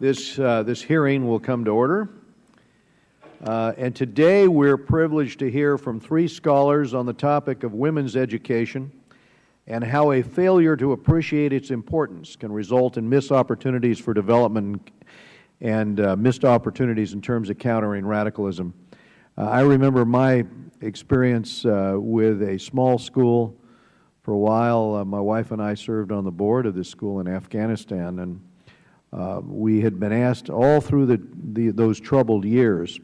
This hearing will come to order. And today we're privileged to hear from three scholars on the topic of women's education and how a failure to appreciate its importance can result in missed opportunities for development and missed opportunities in terms of countering radicalism. I remember my experience with a small school. For a while, my wife and I served on the board of this school in Afghanistan, and we had been asked all through those troubled years,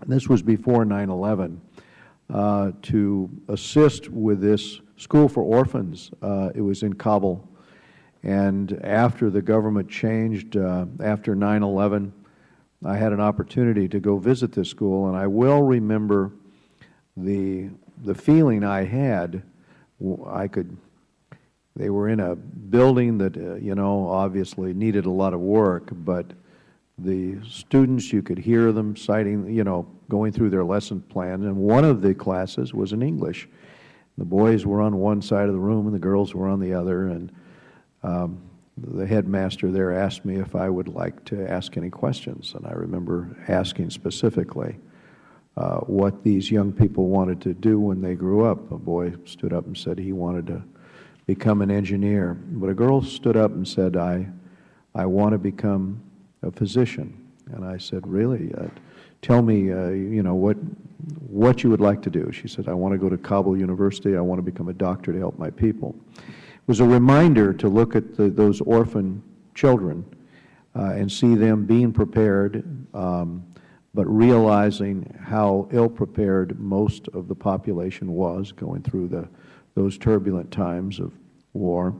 and this was before 9/11, to assist with this school for orphans. It was in Kabul, and after the government changed, after 9/11, I had an opportunity to go visit this school, and I will remember the feeling I had. They were in a building that, obviously needed a lot of work, but the students, you could hear them citing, going through their lesson plan, and one of the classes was in English. The boys were on one side of the room and the girls were on the other, and the headmaster there asked me if I would like to ask any questions, and I remember asking specifically what these young people wanted to do when they grew up. A boy stood up and said he wanted to become an engineer, but a girl stood up and said, I want to become a physician. And I said, really? Tell me, what you would like to do. She said, I want to go to Kabul University. I want to become a doctor to help my people. It was a reminder to look at those orphan children and see them being prepared, but realizing how ill-prepared most of the population was going through those turbulent times of war.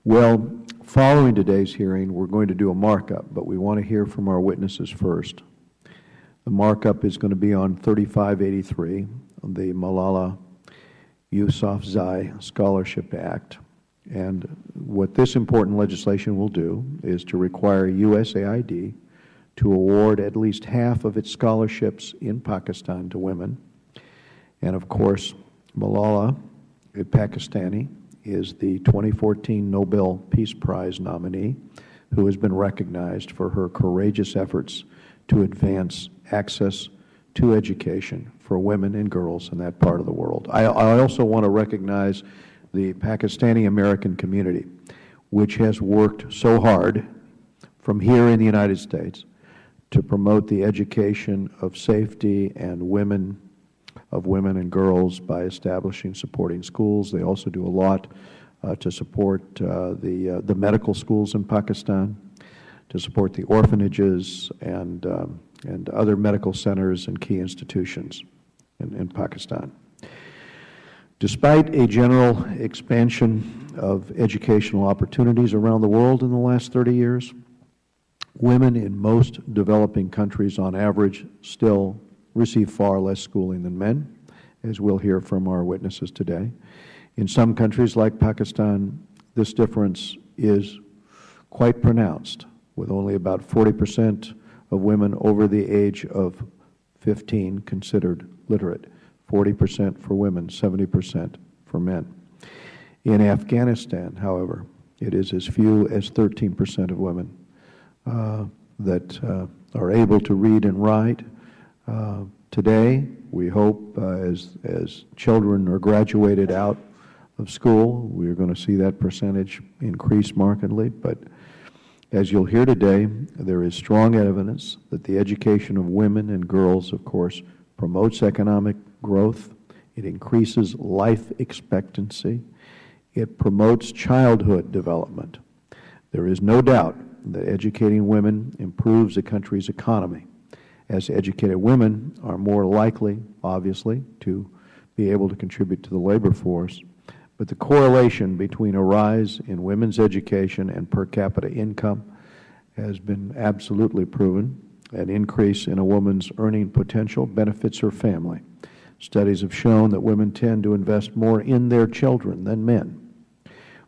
Well, following today's hearing, we're going to do a markup, but we want to hear from our witnesses first. The markup is going to be on 3583, the Malala Yousafzai Scholarship Act. And what this important legislation will do is to require USAID to award at least half of its scholarships in Pakistan to women. And of course, Malala, a Pakistani, is the 2014 Nobel Peace Prize nominee who has been recognized for her courageous efforts to advance access to education for women and girls in that part of the world. I also want to recognize the Pakistani American community, which has worked so hard from here in the United States to promote the education of safety and women and girls by establishing supporting schools. They also do a lot to support the medical schools in Pakistan, to support the orphanages and other medical centers and key institutions in Pakistan. Despite a general expansion of educational opportunities around the world in the last 30 years, women in most developing countries on average still receive far less schooling than men, as we'll hear from our witnesses today. In some countries like Pakistan, this difference is quite pronounced, with only about 40% of women over the age of 15 considered literate, 40% for women, 70% for men. In Afghanistan, however, it is as few as 13% of women that are able to read and write. Today, we hope as children are graduated out of school, we are going to see that percentage increase markedly. But as you'll hear today, there is strong evidence that the education of women and girls, of course, promotes economic growth. It increases life expectancy. It promotes childhood development. There is no doubt that educating women improves a country's economy, as educated women are more likely, obviously, to be able to contribute to the labor force. But the correlation between a rise in women's education and per capita income has been absolutely proven. An increase in a woman's earning potential benefits her family. Studies have shown that women tend to invest more in their children than men,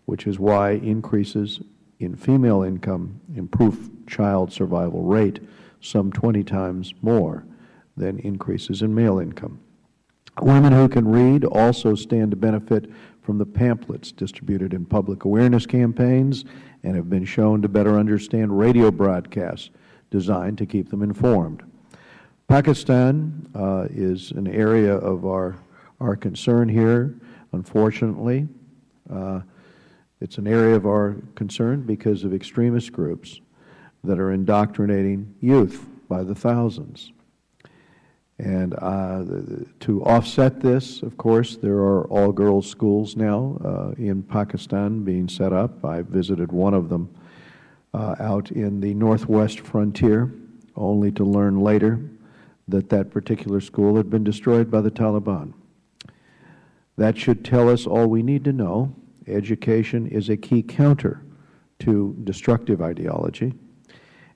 which is why increases in female income improve child survival rate some 20 times more than increases in male income. Women who can read also stand to benefit from the pamphlets distributed in public awareness campaigns and have been shown to better understand radio broadcasts designed to keep them informed. Pakistan is an area of our concern here. Unfortunately, it's an area of our concern because of extremist groups that are indoctrinating youth by the thousands. And to offset this, of course, there are all-girls schools now in Pakistan being set up. I visited one of them out in the northwest frontier, only to learn later that that particular school had been destroyed by the Taliban. That should tell us all we need to know. Education is a key counter to destructive ideology.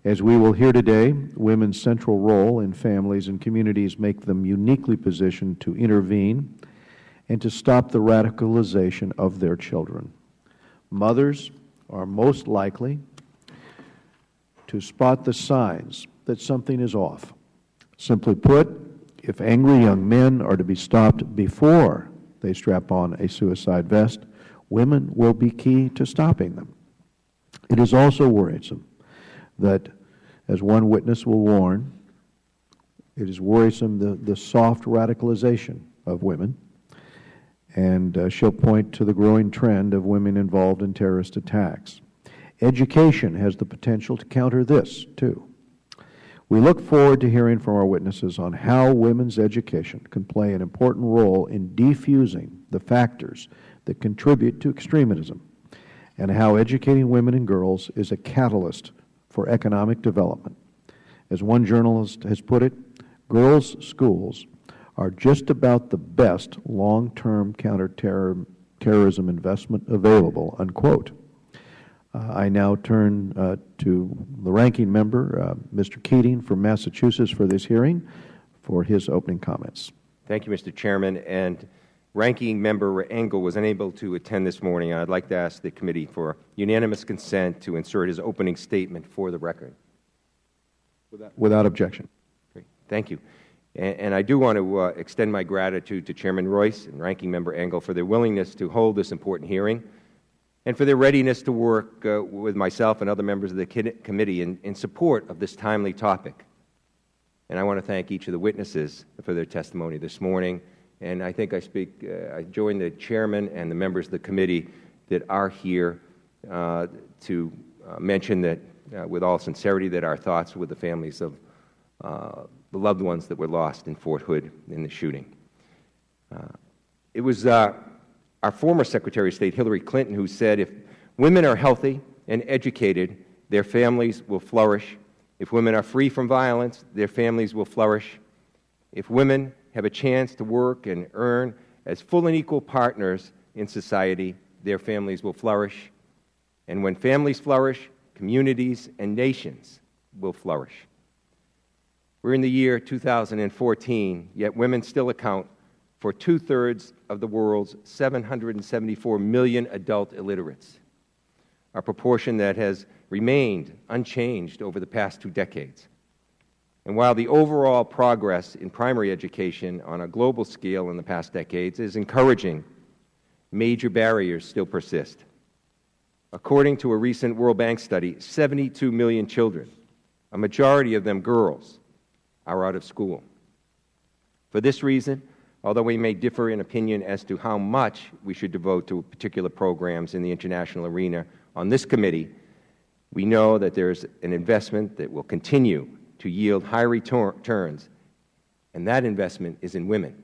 As we will hear today, women's central role in families and communities make them uniquely positioned to intervene and to stop the radicalization of their children. Mothers are most likely to spot the signs that something is off. Simply put, if angry young men are to be stopped before they strap on a suicide vest, women will be key to stopping them. It is also worrisome that, as one witness will warn, it is worrisome the soft radicalization of women, and she'll point to the growing trend of women involved in terrorist attacks. Education has the potential to counter this, too. We look forward to hearing from our witnesses on how women's education can play an important role in defusing the factors that contribute to extremism, and how educating women and girls is a catalyst for economic development. As one journalist has put it, girls' schools are just about the best long-term counterterrorism investment available, unquote. I now turn to the ranking member, Mr. Keating from Massachusetts, for this hearing, for his opening comments. Thank you, Mr. Chairman. And Ranking Member Engel was unable to attend this morning. I'd like to ask the committee for unanimous consent to insert his opening statement for the record. Without objection. Great. Thank you. And I do want to extend my gratitude to Chairman Royce and Ranking Member Engel for their willingness to hold this important hearing, and for their readiness to work with myself and other members of the committee in support of this timely topic. And I want to thank each of the witnesses for their testimony this morning. And I think I join the Chairman and the members of the committee that are here to mention that, with all sincerity, that our thoughts are with the families of the loved ones that were lost in Fort Hood in the shooting. It was our former Secretary of State, Hillary Clinton, who said, if women are healthy and educated, their families will flourish. If women are free from violence, their families will flourish. If women have a chance to work and earn as full and equal partners in society, their families will flourish. And when families flourish, communities and nations will flourish. We're in the year 2014, yet women still account for two-thirds of the world's 774 million adult illiterates, a proportion that has remained unchanged over the past 2 decades. And while the overall progress in primary education on a global scale in the past decades is encouraging, major barriers still persist. According to a recent World Bank study, 72 million children, a majority of them girls, are out of school. For this reason, although we may differ in opinion as to how much we should devote to particular programs in the international arena on this committee, we know that there is an investment that will continue to yield high returns, and that investment is in women.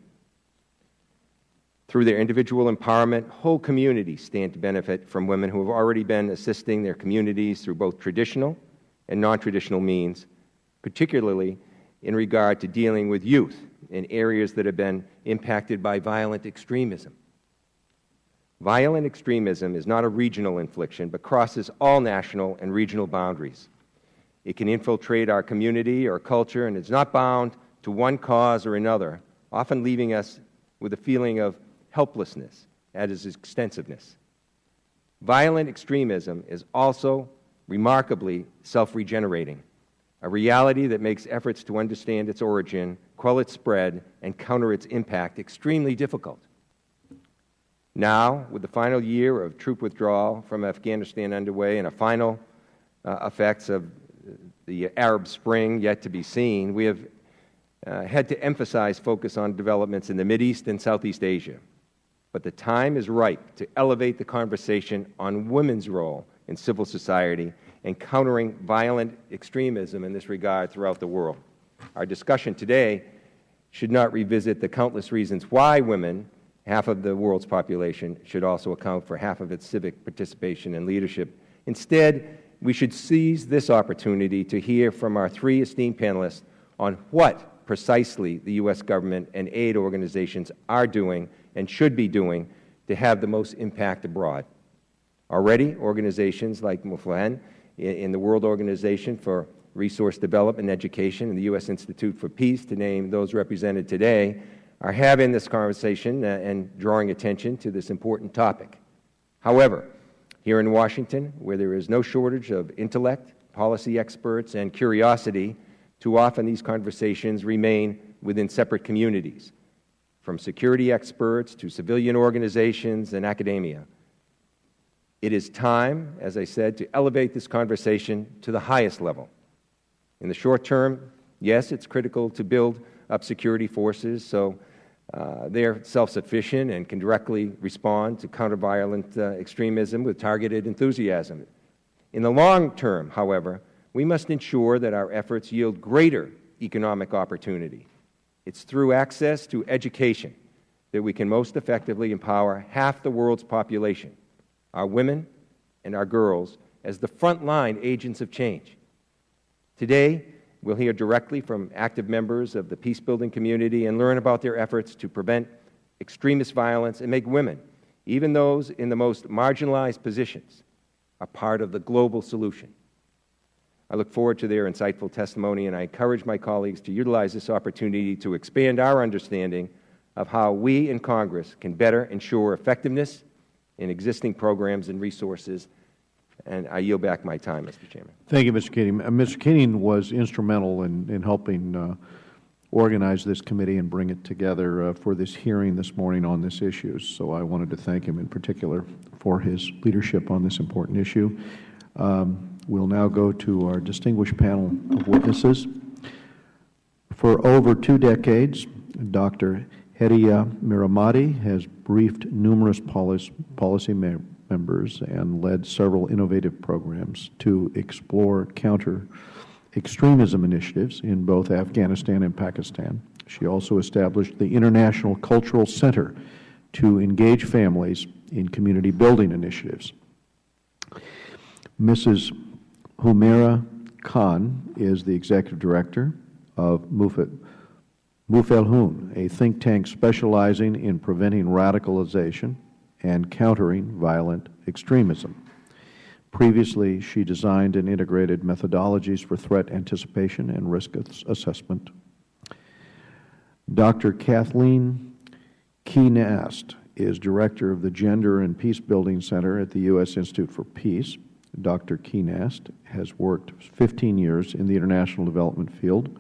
Through their individual empowerment, whole communities stand to benefit from women who have already been assisting their communities through both traditional and non-traditional means, particularly in regard to dealing with youth in areas that have been impacted by violent extremism. Violent extremism is not a regional infliction, but crosses all national and regional boundaries. It can infiltrate our community or culture, and is not bound to one cause or another, often leaving us with a feeling of helplessness at its extensiveness. Violent extremism is also remarkably self-regenerating, a reality that makes efforts to understand its origin, quell its spread, and counter its impact extremely difficult. Now, with the final year of troop withdrawal from Afghanistan underway and a final effects of the Arab Spring yet to be seen, we have had to emphasize focus on developments in the Mideast and Southeast Asia. But the time is ripe to elevate the conversation on women's role in civil society and countering violent extremism in this regard throughout the world. Our discussion today should not revisit the countless reasons why women, half of the world's population, should also account for half of its civic participation and leadership. Instead, we should seize this opportunity to hear from our three esteemed panelists on what precisely the U.S. government and aid organizations are doing and should be doing to have the most impact abroad. Already, organizations like MUFLAN in the World Organization for Resource Development and Education and the U.S. Institute for Peace, to name those represented today, are having this conversation and drawing attention to this important topic. However, here in Washington, where there is no shortage of intellect, policy experts, and curiosity, too often these conversations remain within separate communities, from security experts to civilian organizations and academia. It is time, as I said, to elevate this conversation to the highest level. In the short term, yes, it's critical to build up security forces so they're self-sufficient and can directly respond to counter-violent extremism with targeted enthusiasm. In the long term, however, we must ensure that our efforts yield greater economic opportunity. It's through access to education that we can most effectively empower half the world's population, our women and our girls, as the frontline agents of change. Today, we'll hear directly from active members of the peace-building community and learn about their efforts to prevent extremist violence and make women, even those in the most marginalized positions, a part of the global solution. I look forward to their insightful testimony, and I encourage my colleagues to utilize this opportunity to expand our understanding of how we in Congress can better ensure effectiveness in existing programs and resources. And I yield back my time, Mr. Chairman. Thank you, Mr. Keating. Mr. Keating was instrumental in helping organize this committee and bring it together for this hearing this morning on this issue. So I wanted to thank him in particular for his leadership on this important issue. We'll now go to our distinguished panel of witnesses. For over 2 decades, Dr. Hediye Miramati has briefed numerous policy members and led several innovative programs to explore counter-extremism initiatives in both Afghanistan and Pakistan. She also established the International Cultural Center to engage families in community building initiatives. Mrs. Humaira Khan is the Executive Director of Muflihun, a think tank specializing in preventing radicalization and countering violent extremism. Previously, she designed and integrated methodologies for threat anticipation and risk assessment. Dr. Kathleen Key-Nast is Director of the Gender and Peace Building Center at the U.S. Institute for Peace. Dr. Key-Nast has worked 15 years in the international development field,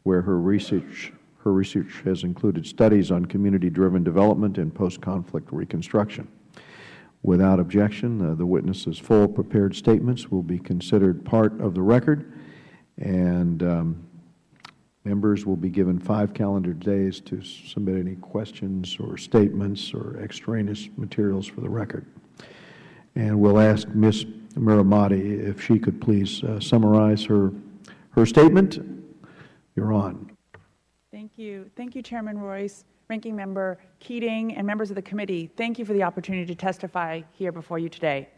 where her research has included studies on community-driven development and post-conflict reconstruction. Without objection, the witnesses' full prepared statements will be considered part of the record, and members will be given 5 calendar days to submit any questions or statements or extraneous materials for the record. And we'll ask Ms. Miramati if she could please summarize her statement. You're on. Thank you. Thank you, Chairman Royce, Ranking Member Keating, and members of the committee. Thank you for the opportunity to testify here before you today.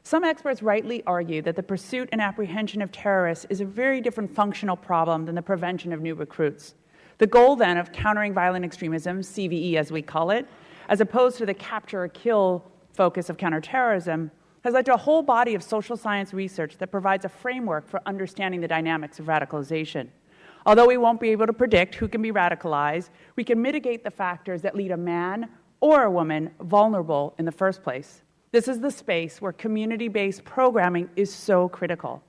Some experts rightly argue that the pursuit and apprehension of terrorists is a very different functional problem than the prevention of new recruits. The goal, then, of countering violent extremism, CVE as we call it, as opposed to the capture or kill focus of counterterrorism, has led to a whole body of social science research that provides a framework for understanding the dynamics of radicalization. Although we won't be able to predict who can be radicalized, we can mitigate the factors that lead a man or a woman vulnerable in the first place. This is the space where community-based programming is so critical.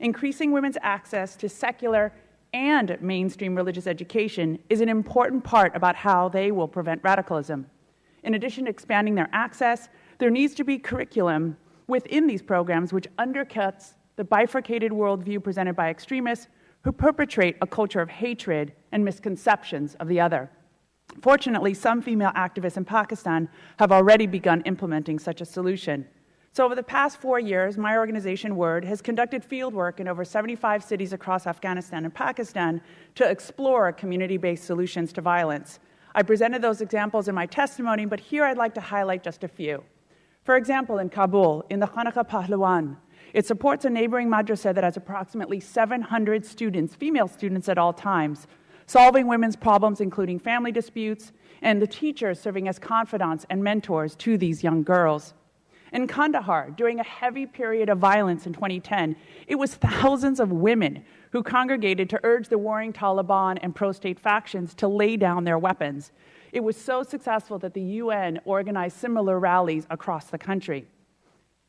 Increasing women's access to secular and mainstream religious education is an important part about how they will prevent radicalism. In addition to expanding their access, there needs to be curriculum within these programs which undercuts the bifurcated worldview presented by extremists who perpetrate a culture of hatred and misconceptions of the other. Fortunately, some female activists in Pakistan have already begun implementing such a solution. So over the past 4 years, my organization, WORD, has conducted field work in over 75 cities across Afghanistan and Pakistan to explore community-based solutions to violence. I presented those examples in my testimony, but here I'd like to highlight just a few. For example, in Kabul, in the Khanaka Pahlawan, it supports a neighboring madrasa that has approximately 700 students, female students at all times, solving women's problems, including family disputes, and the teachers serving as confidants and mentors to these young girls. In Kandahar, during a heavy period of violence in 2010, it was thousands of women who congregated to urge the warring Taliban and pro-state factions to lay down their weapons. It was so successful that the UN organized similar rallies across the country.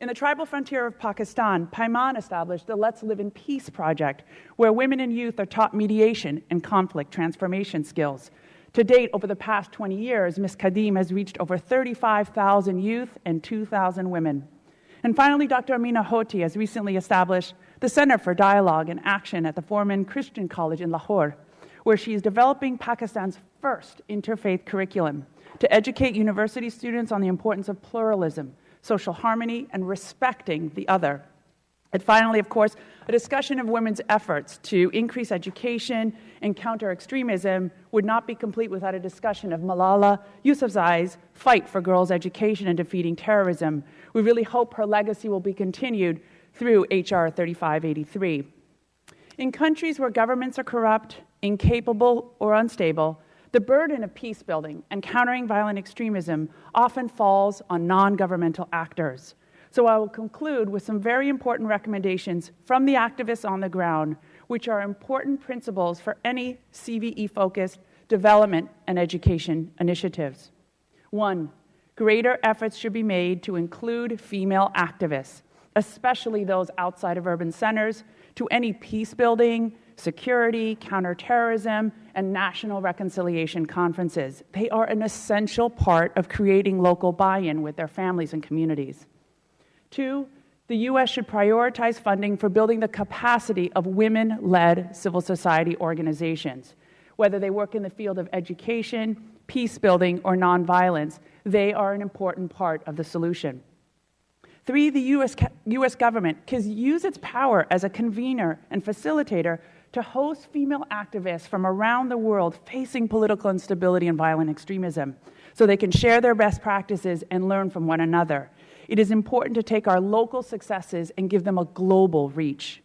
In the tribal frontier of Pakistan, Paiman established the Let's Live in Peace project, where women and youth are taught mediation and conflict transformation skills. To date, over the past 20 years, Ms. Kadim has reached over 35,000 youth and 2,000 women. And finally, Dr. Amina Hoti has recently established the Center for Dialogue and Action at the Foreman Christian College in Lahore, where she is developing Pakistan's first interfaith curriculum to educate university students on the importance of pluralism, social harmony, and respecting the other. And finally, of course, a discussion of women's efforts to increase education and counter extremism would not be complete without a discussion of Malala Yousafzai's fight for girls' education and defeating terrorism. We really hope her legacy will be continued through H.R. 3583. In countries where governments are corrupt, incapable, or unstable, the burden of peace building and countering violent extremism often falls on non-governmental actors. So I will conclude with some very important recommendations from the activists on the ground, which are important principles for any CVE-focused development and education initiatives. 1, greater efforts should be made to include female activists, especially those outside of urban centers, to any peace building, security, counterterrorism, and national reconciliation conferences. They are an essential part of creating local buy-in with their families and communities. 2, the U.S. should prioritize funding for building the capacity of women-led civil society organizations. Whether they work in the field of education, peace building, or nonviolence, they are an important part of the solution. 3, the U.S. government can use its power as a convener and facilitator to host female activists from around the world facing political instability and violent extremism, so they can share their best practices and learn from one another. It is important to take our local successes and give them a global reach.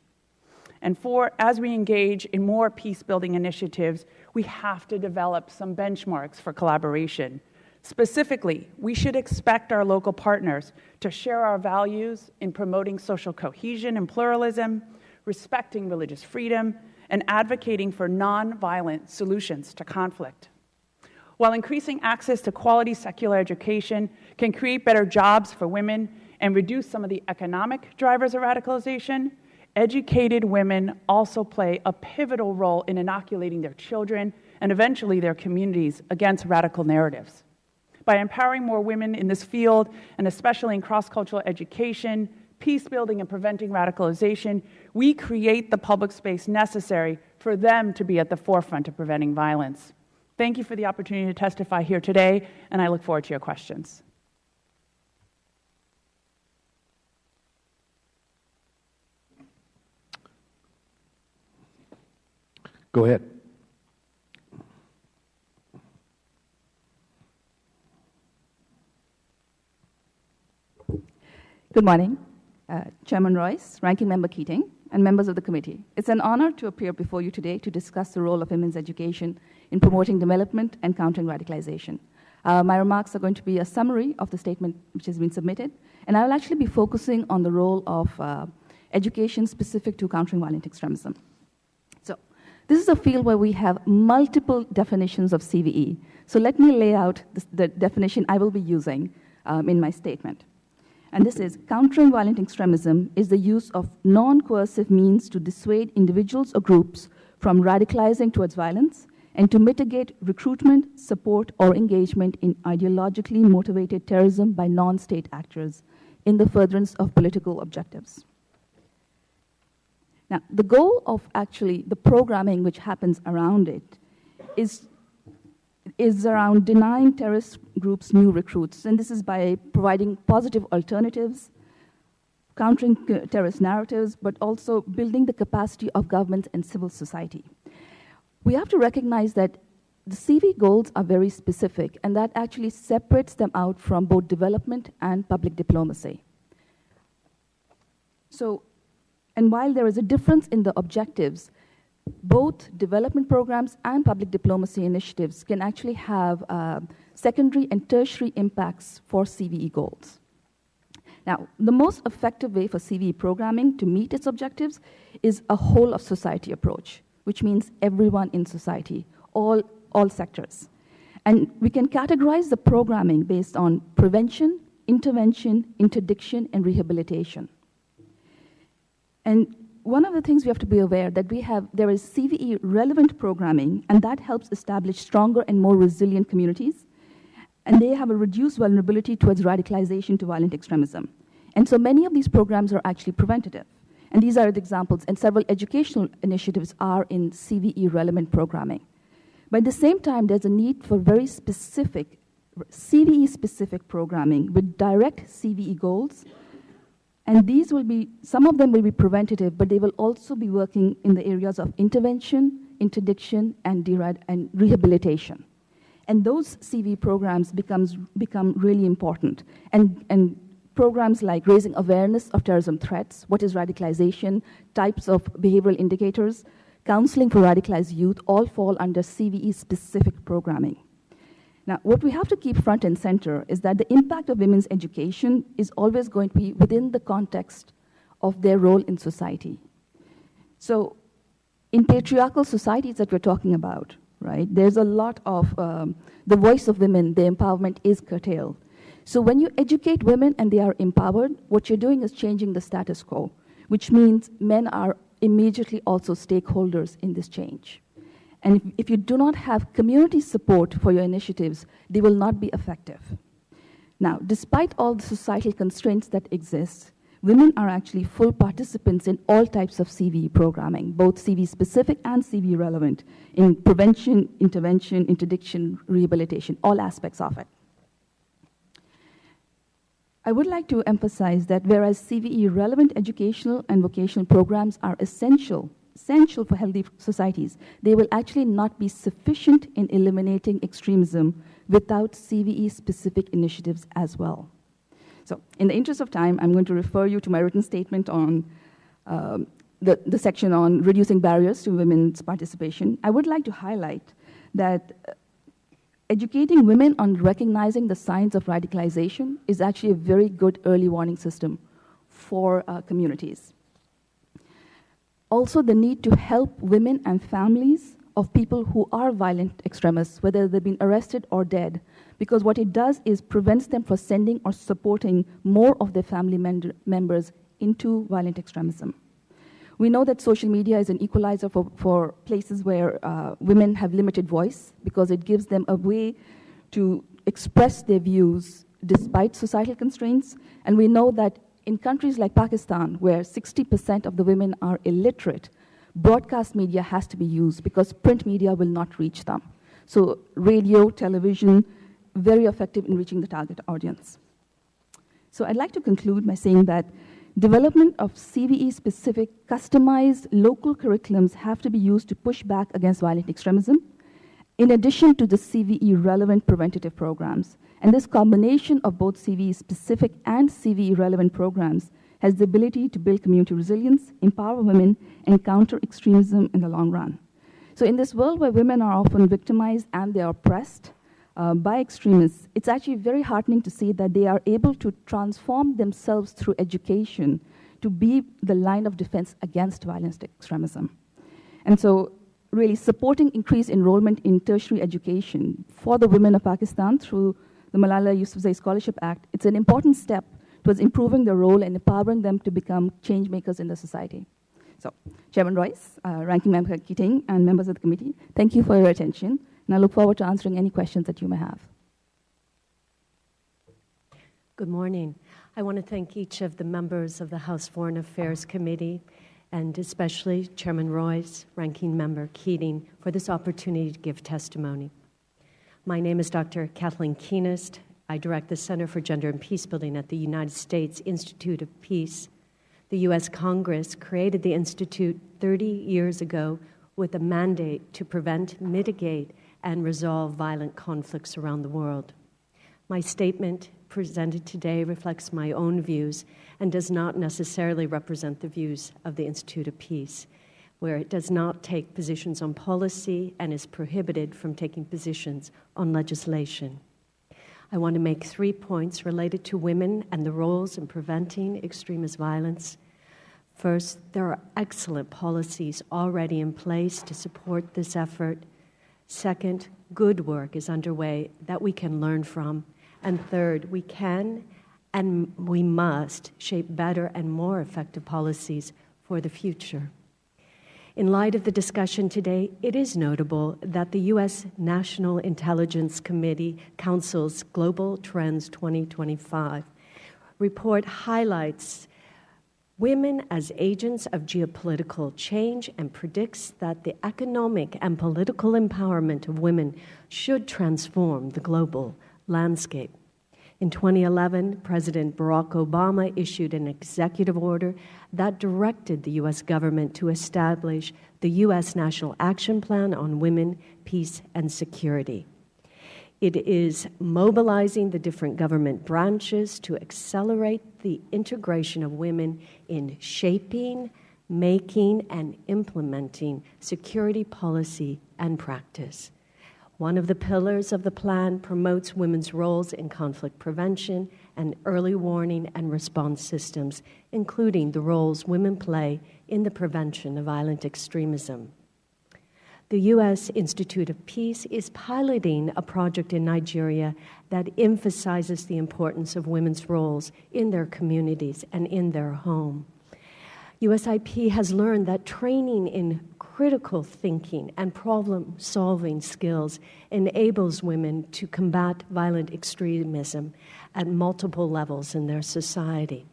And 4, as we engage in more peace-building initiatives, we have to develop some benchmarks for collaboration. Specifically, we should expect our local partners to share our values in promoting social cohesion and pluralism, respecting religious freedom, and advocating for nonviolent solutions to conflict. While increasing access to quality secular education can create better jobs for women and reduce some of the economic drivers of radicalization, educated women also play a pivotal role in inoculating their children and eventually their communities against radical narratives. By empowering more women in this field, and especially in cross-cultural education, peace building, and preventing radicalization, we create the public space necessary for them to be at the forefront of preventing violence. Thank you for the opportunity to testify here today, and I look forward to your questions. Go ahead. Good morning, Chairman Royce, Ranking Member Keating, and members of the committee. It's an honor to appear before you today to discuss the role of women's education in promoting development and countering radicalization. My remarks are going to be a summary of the statement which has been submitted, and I will actually be focusing on the role of education specific to countering violent extremism. So, this is a field where we have multiple definitions of CVE. So let me lay out the definition I will be using in my statement. And this is, countering violent extremism is the use of non-coercive means to dissuade individuals or groups from radicalizing towards violence and to mitigate recruitment, support, or engagement in ideologically motivated terrorism by non-state actors in the furtherance of political objectives. Now, the goal of actually the programming which happens around it is around denying terrorist groups new recruits, and this is by providing positive alternatives, countering terrorist narratives, but also building the capacity of governments and civil society. We have to recognize that the CV goals are very specific, and that actually separates them out from both development and public diplomacy. So, and while there is a difference in the objectives, both development programs and public diplomacy initiatives can actually have secondary and tertiary impacts for CVE goals. Now, the most effective way for CVE programming to meet its objectives is a whole of society approach, which means everyone in society, all sectors. And we can categorize the programming based on prevention, intervention, interdiction, and rehabilitation. And one of the things we have to be aware that there is CVE relevant programming, and that helps establish stronger and more resilient communities. And they have a reduced vulnerability towards radicalization to violent extremism. And so many of these programs are actually preventative. And these are the examples, and several educational initiatives are in CVE relevant programming. But at the same time, there's a need for very specific, CVE-specific programming with direct CVE goals. And these will be, some of them will be preventative, but they will also be working in the areas of intervention, interdiction, and rehabilitation. And those CV programs become really important. And programs like raising awareness of terrorism threats, what is radicalization, types of behavioral indicators, counseling for radicalized youth, all fall under CVE-specific programming. Now, what we have to keep front and center is that the impact of women's education is always going to be within the context of their role in society. So, in patriarchal societies that we're talking about, right, there's a lot of, the voice of women, the empowerment is curtailed. So when you educate women and they are empowered, what you're doing is changing the status quo, which means men are immediately also stakeholders in this change. And if you do not have community support for your initiatives, they will not be effective. Now, despite all the societal constraints that exist, women are actually full participants in all types of CVE programming, both CV-specific and CV-relevant, in prevention, intervention, interdiction, rehabilitation, all aspects of it. I would like to emphasize that whereas CVE-relevant educational and vocational programs are essential for healthy societies, they will actually not be sufficient in eliminating extremism without CVE-specific initiatives as well. So, in the interest of time, I'm going to refer you to my written statement on the section on reducing barriers to women's participation. I would like to highlight that educating women on recognizing the signs of radicalization is actually a very good early warning system for communities. Also, the need to help women and families of people who are violent extremists, whether they've been arrested or dead, because what it does is prevents them from sending or supporting more of their family members into violent extremism. We know that social media is an equalizer for places where women have limited voice, because it gives them a way to express their views despite societal constraints. And we know that in countries like Pakistan, where 60% of the women are illiterate, broadcast media has to be used because print media will not reach them. So radio, television, very effective in reaching the target audience. So I'd like to conclude by saying that development of CVE-specific, customized local curriculums have to be used to push back against violent extremism, in addition to the CVE-relevant preventative programs. And this combination of both CVE-specific and CVE-relevant programs has the ability to build community resilience, empower women, and counter extremism in the long run. So in this world where women are often victimized and they are oppressed by extremists, it's actually very heartening to see that they are able to transform themselves through education to be the line of defense against violent extremism. And so really supporting increased enrollment in tertiary education for the women of Pakistan through the Malala Yousafzai Scholarship Act, it's an important step towards improving their role and empowering them to become change makers in the society. So So, Chairman Royce, Ranking Member Keating, and members of the committee, thank you for your attention, and I look forward to answering any questions that you may have. Good morning. I want to thank each of the members of the House Foreign Affairs Committee, and especially Chairman Royce, Ranking Member Keating, for this opportunity to give testimony. My name is Dr. Kathleen Keenest. I direct the Center for Gender and Peacebuilding at the United States Institute of Peace. The U.S. Congress created the Institute 30 years ago with a mandate to prevent, mitigate, and resolve violent conflicts around the world. My statement presented today reflects my own views and does not necessarily represent the views of the Institute of Peace, where it does not take positions on policy and is prohibited from taking positions on legislation. I want to make 3 points related to women and the roles in preventing extremist violence. First, there are excellent policies already in place to support this effort. Second, good work is underway that we can learn from. And third, we can and we must shape better and more effective policies for the future. In light of the discussion today, it is notable that the U.S. National Intelligence Committee Council's Global Trends 2025 report highlights women as agents of geopolitical change and predicts that the economic and political empowerment of women should transform the global landscape. In 2011, President Barack Obama issued an executive order that directed the U.S. government to establish the U.S. National Action Plan on Women, Peace, and Security. It is mobilizing the different government branches to accelerate the integration of women in shaping, making, and implementing security policy and practice. One of the pillars of the plan promotes women's roles in conflict prevention and early warning and response systems, including the roles women play in the prevention of violent extremism. The U.S. Institute of Peace is piloting a project in Nigeria that emphasizes the importance of women's roles in their communities and in their home. USIP has learned that training in critical thinking and problem-solving skills enables women to combat violent extremism at multiple levels in their society.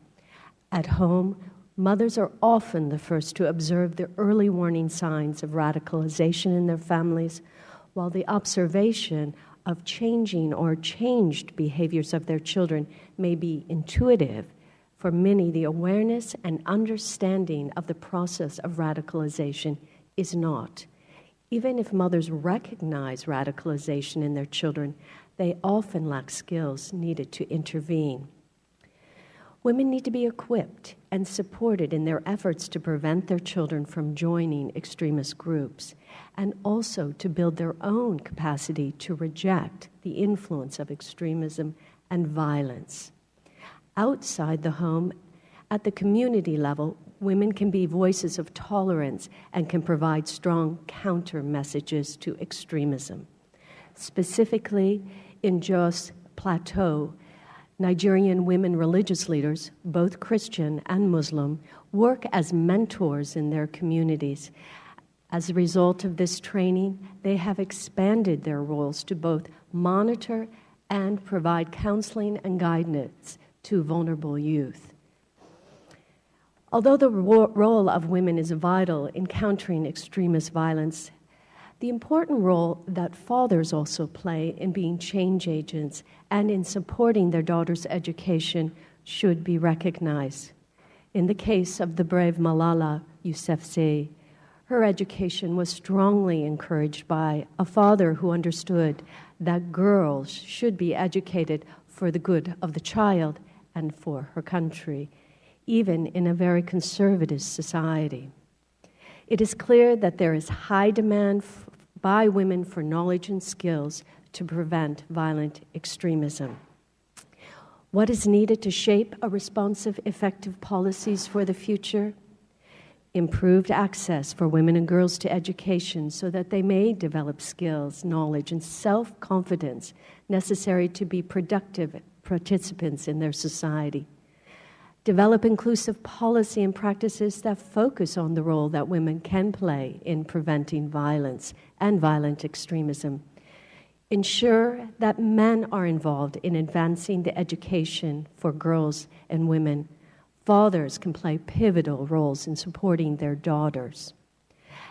At home, mothers are often the first to observe the early warning signs of radicalization in their families, while the observation of changing or changed behaviors of their children may be intuitive. For many, the awareness and understanding of the process of radicalization is not. Even if mothers recognize radicalization in their children, they often lack skills needed to intervene. Women need to be equipped and supported in their efforts to prevent their children from joining extremist groups, and also to build their own capacity to reject the influence of extremism and violence. Outside the home, at the community level, women can be voices of tolerance and can provide strong counter messages to extremism. Specifically, in Jos Plateau, Nigerian women religious leaders, both Christian and Muslim, work as mentors in their communities. As a result of this training, they have expanded their roles to both monitor and provide counseling and guidance to vulnerable youth. Although the role of women is vital in countering extremist violence, the important role that fathers also play in being change agents and in supporting their daughters' education should be recognized. In the case of the brave Malala Yousafzai, her education was strongly encouraged by a father who understood that girls should be educated for the good of the child and for her country, even in a very conservative society. It is clear that there is high demand by women for knowledge and skills to prevent violent extremism. What is needed to shape a responsive, effective policies for the future? Improved access for women and girls to education so that they may develop skills, knowledge, and self-confidence necessary to be productive participants in their society. develop inclusive policy and practices that focus on the role that women can play in preventing violence and violent extremism, ensure that men are involved in advancing the education for girls and women. Fathers can play pivotal roles in supporting their daughters,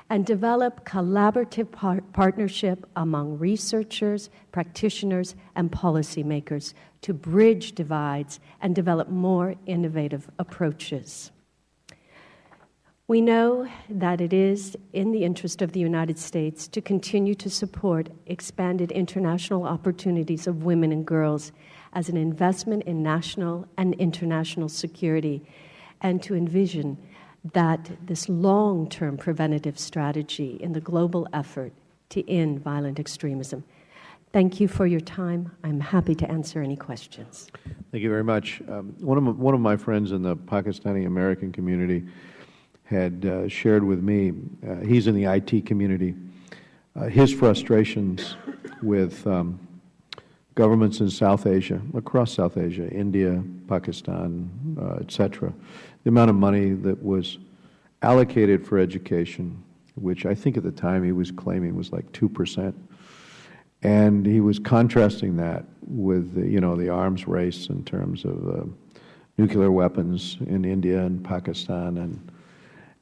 and develop collaborative partnership among researchers, practitioners, and policymakers to bridge divides and develop more innovative approaches. We know that it is in the interest of the United States to continue to support expanded international opportunities of women and girls as an investment in national and international security, and to envision that this long-term preventative strategy in the global effort to end violent extremism. Thank you for your time. I'm happy to answer any questions. Thank you very much. One of my friends in the Pakistani American community had shared with me, he's in the IT community, his frustrations with governments in South Asia, across South Asia, India, Pakistan, etc. The amount of money that was allocated for education, which I think at the time he was claiming was like 2%. And he was contrasting that with the arms race in terms of nuclear weapons in India and Pakistan,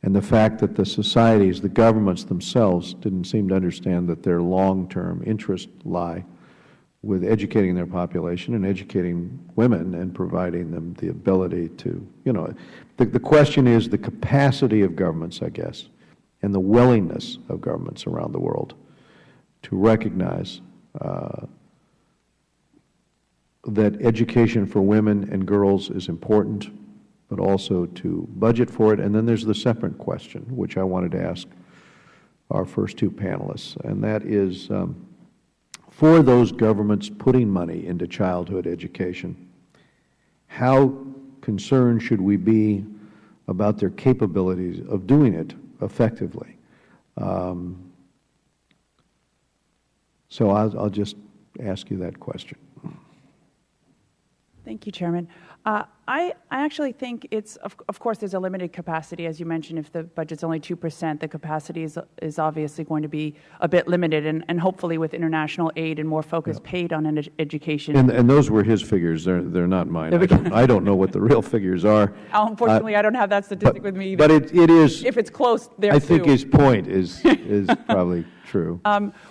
and the fact that the societies, the governments themselves, didn't seem to understand that their long-term interests lie with educating their population and educating women and providing them the ability to, the question is the capacity of governments, I guess, and the willingness of governments around the world to recognize that education for women and girls is important, but also to budget for it. And then there's the separate question, which I wanted to ask our first two panelists, and that is, for those governments putting money into childhood education, how concerned should we be about their capabilities of doing it effectively? So I'll just ask you that question. Thank you, Chairman. I actually think it's, of course, there's a limited capacity. As you mentioned, if the budget's only 2%, the capacity is obviously going to be a bit limited, and hopefully with international aid and more focus paid on education. And those were his figures. They're not mine. I don't know what the real figures are. Unfortunately, I don't have that statistic with me either. But it is. If it's close, there I think his point is probably true.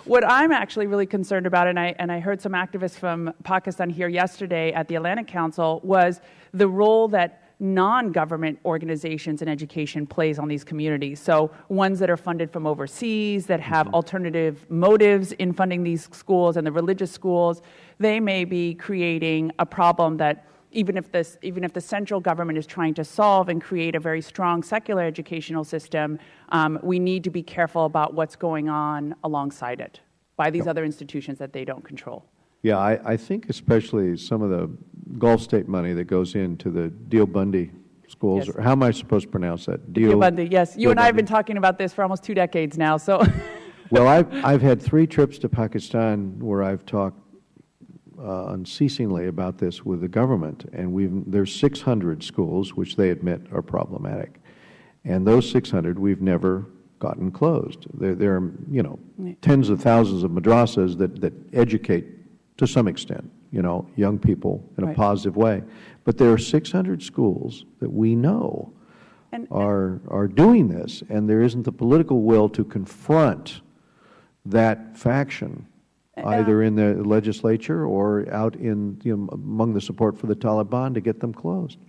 What I'm actually really concerned about, and I heard some activists from Pakistan here yesterday at the Atlantic Council, was the role that non-government organizations in education plays on these communities. So ones that are funded from overseas, that have alternative motives in funding these schools, and the religious schools, they may be creating a problem that even if the central government is trying to solve and create a very strong secular educational system, we need to be careful about what's going on alongside it by these other institutions that they don't control. Yeah, I think especially some of the Gulf State money that goes into the Deobandi schools. Yes. Or how am I supposed to pronounce that? Deobandi, yes. You and I have been talking about this for almost 2 decades now. So, well, I've had 3 trips to Pakistan where I've talked unceasingly about this with the government, and there's 600 schools which they admit are problematic, and those 600 we've never gotten closed. There are tens of thousands of madrasas that educate to some extent young people in a positive way, but there are 600 schools that we know are doing this, and there isn't the political will to confront that faction either in the legislature or out in among the support for the Taliban to get them closed.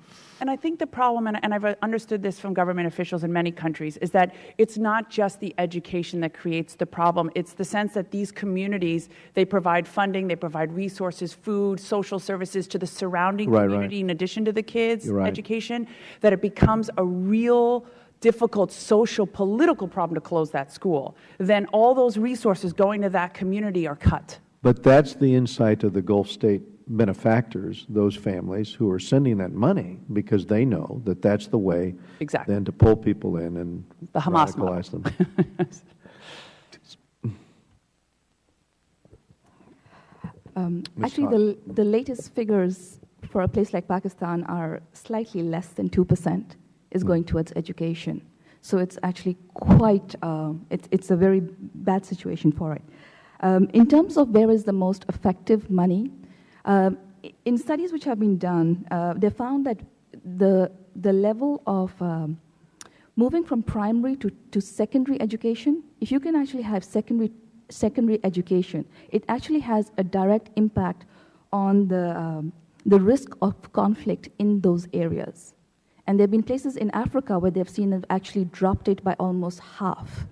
And I think the problem, and I've understood this from government officials in many countries, is that it's not just the education that creates the problem. It's the sense that these communities, they provide funding, they provide resources, food, social services to the surrounding community in addition to the kids' education, that it becomes a real difficult social, political problem to close that school. Then all those resources going to that community are cut. But that's the insight of the Gulf State benefactors, those families who are sending that money, because they know that that's the way then to pull people in and the Hamas radicalize them. Actually, the latest figures for a place like Pakistan are slightly less than 2% is going towards education. So it's actually quite, it's a very bad situation for it. In terms of where is the most effective money, in studies which have been done, they found that the level of moving from primary to secondary education, if you can actually have secondary education, it actually has a direct impact on the risk of conflict in those areas. And there have been places in Africa where they've seen it actually dropped it by almost half.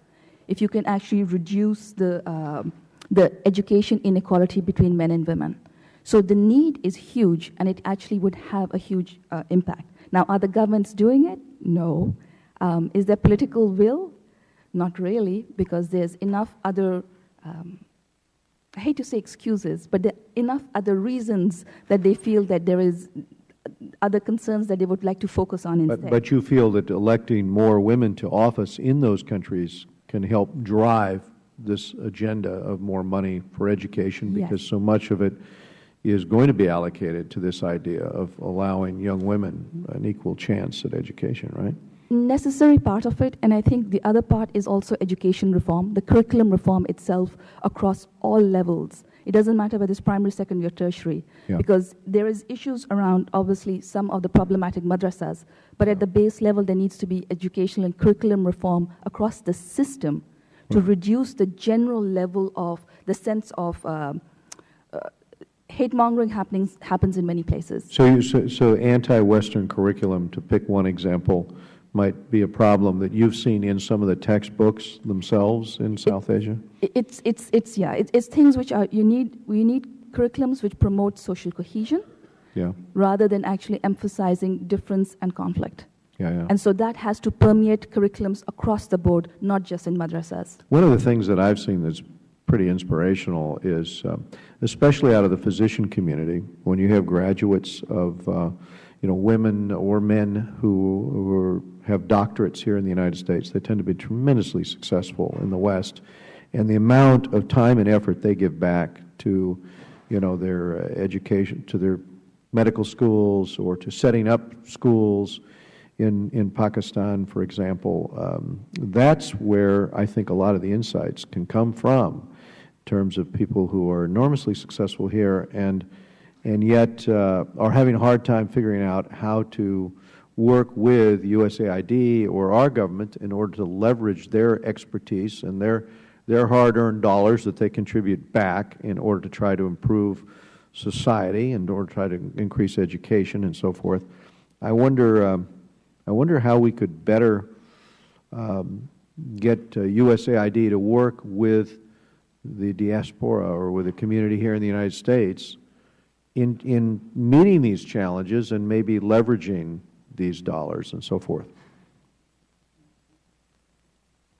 If you can actually reduce the education inequality between men and women. So the need is huge, and it actually would have a huge impact. Now, are the governments doing it? No. Is there political will? Not really, because there's enough other, I hate to say excuses, but there are enough other reasons that they feel that there is other concerns that they would like to focus on instead. But you feel that electing more women to office in those countries can help drive this agenda of more money for education, because so much of it is going to be allocated to this idea of allowing young women an equal chance at education, right? Necessary part of it, and I think the other part is also education reform, the curriculum reform itself across all levels. It doesn't matter whether it's primary, secondary, or tertiary, because there is issues around, obviously, some of the problematic madrasas, but at the base level, there needs to be educational and curriculum reform across the system to reduce the general level of the sense of hate-mongering happens in many places. So anti-Western curriculum, to pick one example, might be a problem that you've seen in some of the textbooks themselves in South Asia? It's things which are, we need curriculums which promote social cohesion rather than actually emphasizing difference and conflict. And so that has to permeate curriculums across the board, not just in madrasas. One of the things that I've seen that's pretty inspirational is, especially out of the physician community, when you have graduates of women or men who have doctorates here in the United States, they tend to be tremendously successful in the West, and the amount of time and effort they give back to, their education, to their medical schools, or to setting up schools in Pakistan, for example, that's where I think a lot of the insights can come from, in terms of people who are enormously successful here and yet are having a hard time figuring out how to work with USAID or our government in order to leverage their expertise and their hard-earned dollars that they contribute back in order to try to improve society, in order to try to increase education and so forth. I wonder how we could better get USAID to work with the diaspora or with the community here in the United States in meeting these challenges and maybe leveraging these dollars and so forth.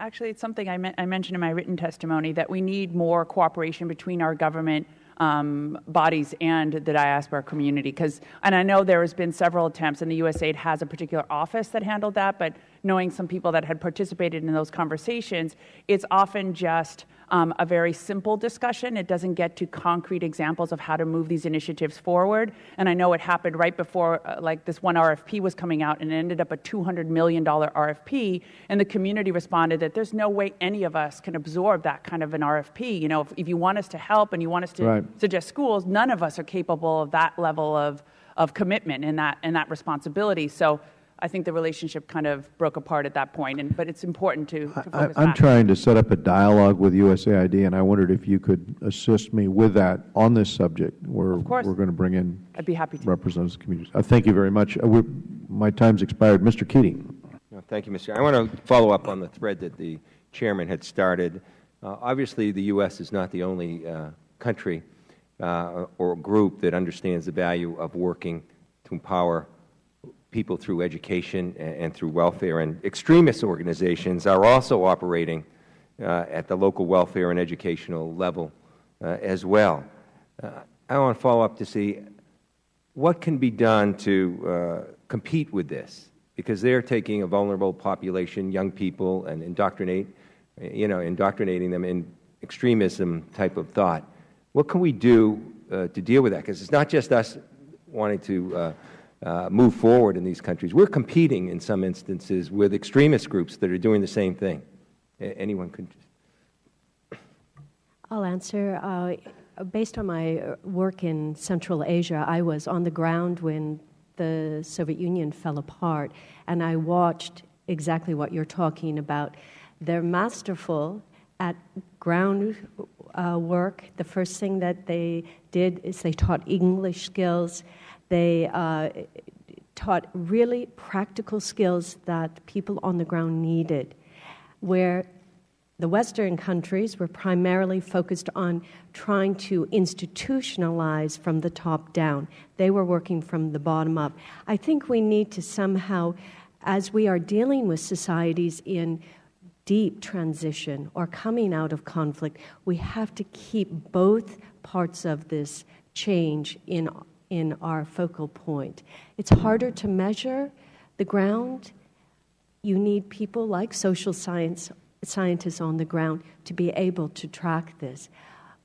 Actually, it's something I mentioned in my written testimony, that we need more cooperation between our government bodies and the diaspora community. And I know there has been several attempts, and the USAID has a particular office that handled that, but knowing some people that had participated in those conversations, it's often just a very simple discussion. It doesn't get to concrete examples of how to move these initiatives forward. And I know it happened right before this one RFP was coming out, and it ended up a $200 million RFP, and the community responded that there's no way any of us can absorb that kind of an RFP. If you want us to help and you want us to suggest schools, none of us are capable of that level of commitment and that responsibility. So I think the relationship kind of broke apart at that point, but it's important to focus I'm back. trying to set up a dialogue with USAID, and I wondered if you could assist me with that on this subject, where we're going to bring in I'd be happy to. representatives of communities. Thank you very much. My time's expired. Mr. Keating. Thank you, Mr. Chair. I want to follow up on the thread that the Chairman had started. Obviously, the U.S. is not the only country or group that understands the value of working to empower people through education and through welfare. And extremist organizations are also operating at the local welfare and educational level as well. I want to follow up to see what can be done to compete with this, because they're taking a vulnerable population, young people, and indoctrinating them in extremism type of thought. What can we do to deal with that? Because it's not just us wanting to move forward in these countries. We're competing in some instances with extremist groups that are doing the same thing. Anyone could? I'll answer. Based on my work in Central Asia, I was on the ground when the Soviet Union fell apart, and I watched exactly what you're talking about. They're masterful at ground work. The first thing that they did is they taught English skills. They taught really practical skills that people on the ground needed, where the Western countries were primarily focused on trying to institutionalize from the top down. They were working from the bottom up. I think we need to somehow, as we are dealing with societies in deep transition or coming out of conflict, we have to keep both parts of this change in our focal point. It's harder to measure the ground. You need people like social scientists on the ground to be able to track this.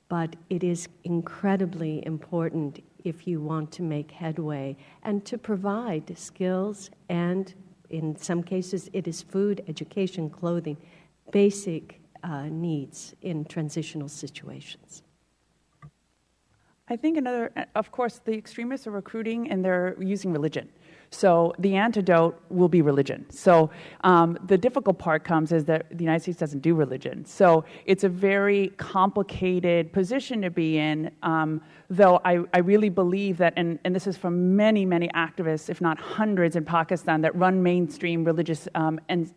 But it is incredibly important if you want to make headway and to provide skills, and in some cases it is food, education, clothing, basic needs in transitional situations. I think another, of course, the extremists are recruiting and they're using religion. So the antidote will be religion. So the difficult part comes is that the United States doesn't do religion. So it's a very complicated position to be in, though I really believe that, and this is from many, many activists, if not hundreds in Pakistan, that run mainstream religious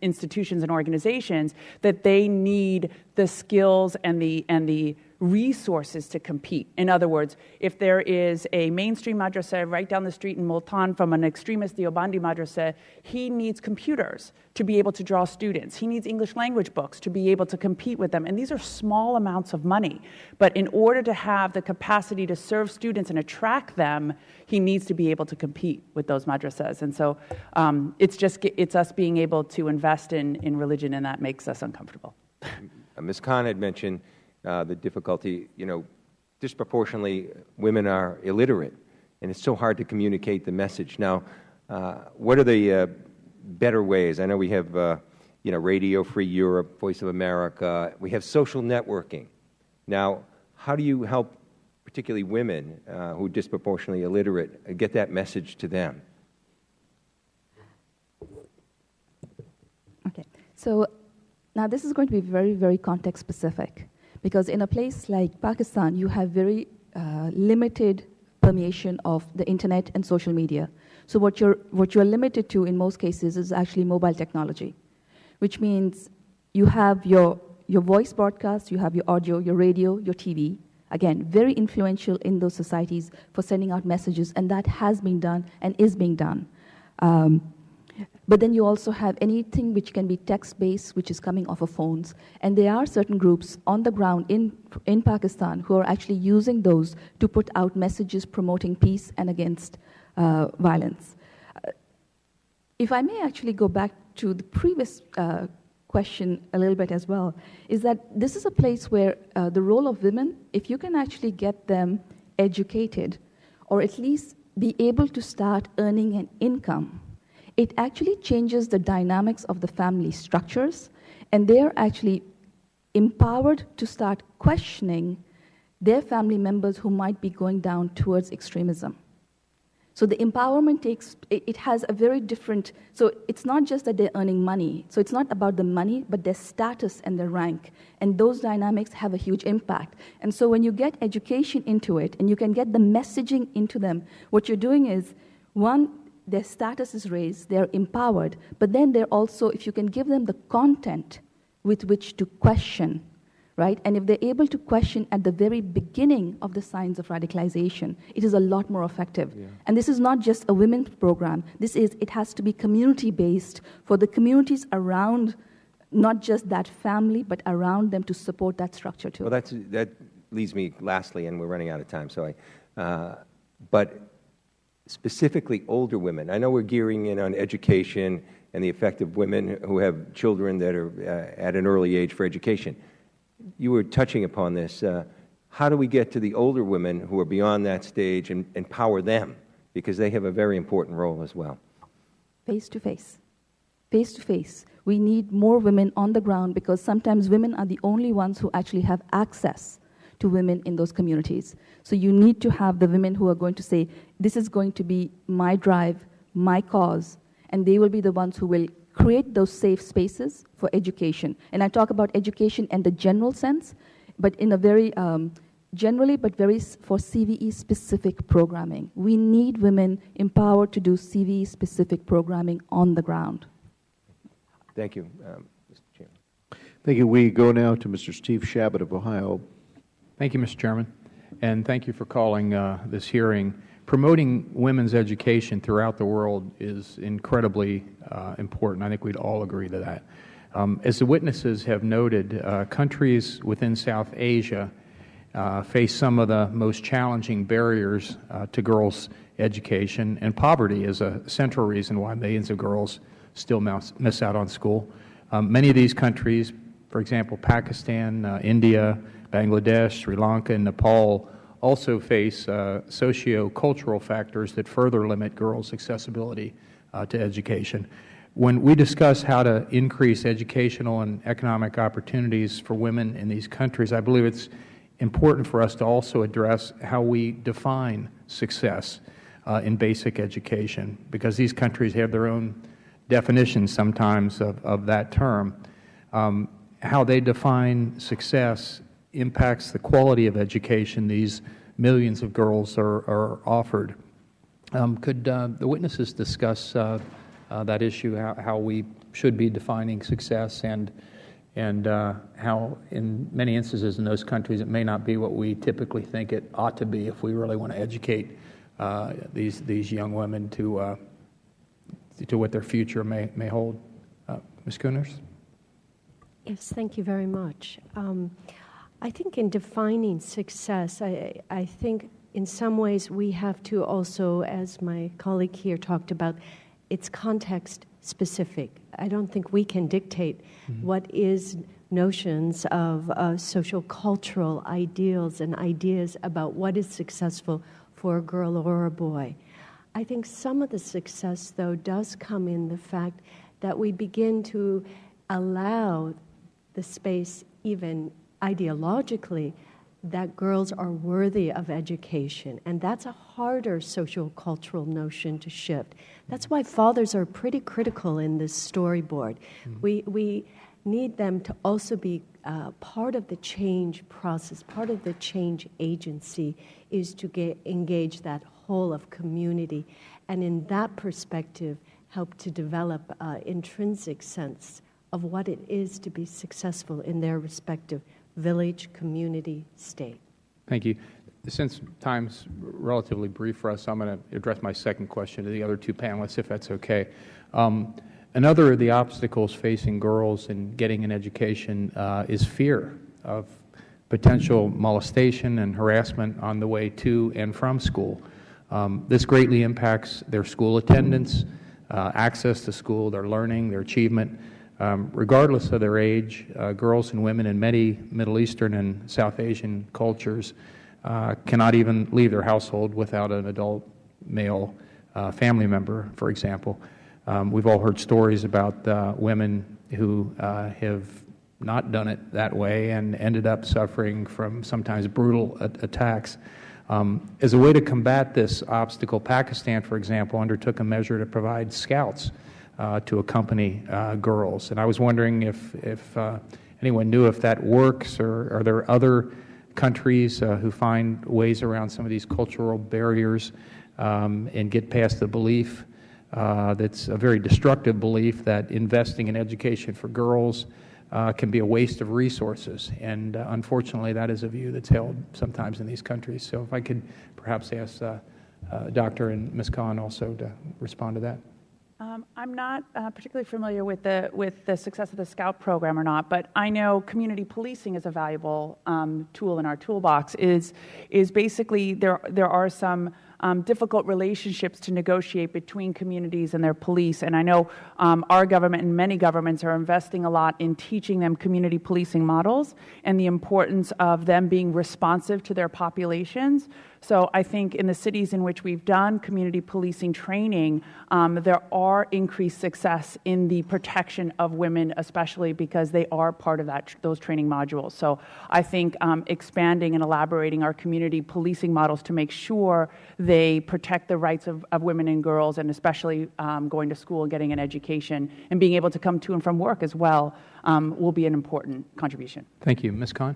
institutions and organizations, that they need the skills and the resources to compete. In other words, if there is a mainstream madrasa right down the street in Multan from an extremist Deobandi madrasa, he needs computers to be able to draw students. He needs English language books to be able to compete with them. And these are small amounts of money. But in order to have the capacity to serve students and attract them, he needs to be able to compete with those madrasas. And so it's us being able to invest in religion, and that makes us uncomfortable. Ms. Khan had mentioned the difficulty, disproportionately women are illiterate, and it's so hard to communicate the message. Now, what are the better ways? I know we have, Radio Free Europe, Voice of America. We have social networking. Now, how do you help particularly women who are disproportionately illiterate get that message to them? Okay. So now this is going to be very, very context specific. Because in a place like Pakistan, you have very limited permeation of the internet and social media. So what you're limited to in most cases is actually mobile technology, which means you have your voice broadcast, you have your audio, your radio, your TV. Again, very influential in those societies for sending out messages, and that has been done and is being done. But then you also have anything which can be text-based, which is coming off of phones. And there are certain groups on the ground in Pakistan who are actually using those to put out messages promoting peace and against violence. If I may actually go back to the previous question a little bit as well, is that this is a place where the role of women, if you can actually get them educated or at least be able to start earning an income, it actually changes the dynamics of the family structures, and they are actually empowered to start questioning their family members who might be going down towards extremism. So the empowerment it has a very different, so it's not just that they're earning money, so it's not about the money, but their status and their rank, and those dynamics have a huge impact. And so when you get education into it, and you can get the messaging into them, what you're doing is, one, their status is raised, they're empowered, but then they're also, if you can give them the content with which to question, right? And if they're able to question at the very beginning of the signs of radicalization, it is a lot more effective. Yeah. And this is not just a women's program. It has to be community-based for the communities around, not just that family, but around them to support that structure too. Well, that leads me lastly, and we're running out of time, so but specifically older women. I know we're gearing in on education and the effect of women who have children that are at an early age for education. You were touching upon this. How do we get to the older women who are beyond that stage and empower them? because they have a very important role as well. Face to face. Face to face. We need more women on the ground because sometimes women are the only ones who actually have access to women in those communities. So you need to have the women who are going to say, this is going to be my drive, my cause, and they will be the ones who will create those safe spaces for education. And I talk about education in the general sense, but in a very generally, but very for CVE-specific programming. We need women empowered to do CVE-specific programming on the ground. Thank you, Mr. Chairman. Thank you. We go now to Mr. Steve Shabbat of Ohio. Thank you, Mr. Chairman, and thank you for calling this hearing. Promoting women's education throughout the world is incredibly important. I think we'd all agree to that. As the witnesses have noted, countries within South Asia face some of the most challenging barriers to girls' education, and poverty is a central reason why millions of girls still miss out on school. Many of these countries, for example, Pakistan, India, Bangladesh, Sri Lanka, and Nepal, also face socio-cultural factors that further limit girls' accessibility to education. When we discuss how to increase educational and economic opportunities for women in these countries, I believe it's important for us to also address how we define success in basic education, because these countries have their own definitions sometimes of that term. How they define success impacts the quality of education these millions of girls are offered. Could the witnesses discuss that issue, how we should be defining success, and how in many instances in those countries it may not be what we typically think it ought to be if we really want to educate these young women to what their future may hold. Ms. Kuhners? Yes, thank you very much. I think in defining success, I think in some ways we have to also, as my colleague here talked about, it's context specific. I don't think we can dictate what is notions of social cultural ideals and ideas about what is successful for a girl or a boy. I think some of the success, though, does come in the fact that we begin to allow the space, even ideologically, that girls are worthy of education. And that's a harder social cultural notion to shift. That's why fathers are pretty critical in this storyboard. We need them to also be part of the change process, part of the change agency is to engage that whole of community. And in that perspective, help to develop intrinsic sense of what it is to be successful in their respective village, community, state. Thank you. Since time's relatively brief for us, I'm going to address my second question to the other two panelists, if that's okay. Another of the obstacles facing girls in getting an education is fear of potential molestation and harassment on the way to and from school. This greatly impacts their school attendance, access to school, their learning, their achievement. Regardless of their age, girls and women in many Middle Eastern and South Asian cultures cannot even leave their household without an adult male family member, for example. We've all heard stories about women who have not done it that way and ended up suffering from sometimes brutal attacks. As a way to combat this obstacle, Pakistan, for example, undertook a measure to provide scouts to accompany girls. And I was wondering if anyone knew if that works, or are there other countries who find ways around some of these cultural barriers and get past the belief that's a very destructive belief that investing in education for girls can be a waste of resources. And unfortunately, that is a view that's held sometimes in these countries. So if I could perhaps ask Dr. and Ms. Khan also to respond to that. I'm not particularly familiar with the success of the Scout program or not, but I know community policing is a valuable tool in our toolbox. Is basically there are some difficult relationships to negotiate between communities and their police. And I know our government and many governments are investing a lot in teaching them community policing models and the importance of them being responsive to their populations. So I think in the cities in which we've done community policing training, there are increased success in the protection of women, especially because they are part of those training modules. So I think expanding and elaborating our community policing models to make sure they protect the rights of women and girls, and especially going to school and getting an education and being able to come to and from work as well, will be an important contribution. Thank you. Ms. Khan?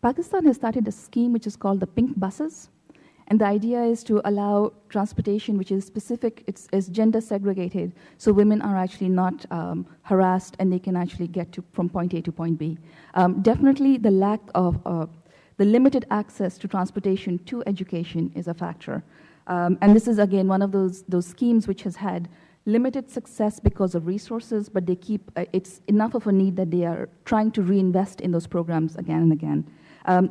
Pakistan has started a scheme which is called the Pink Buses. And the idea is to allow transportation which is specific, it's gender segregated, so women are actually not harassed and they can actually get from point A to point B. Definitely the lack of, the limited access to transportation to education is a factor. And this is again one of those schemes which has had limited success because of resources, but they keep, it's enough of a need that they are trying to reinvest in those programs again and again.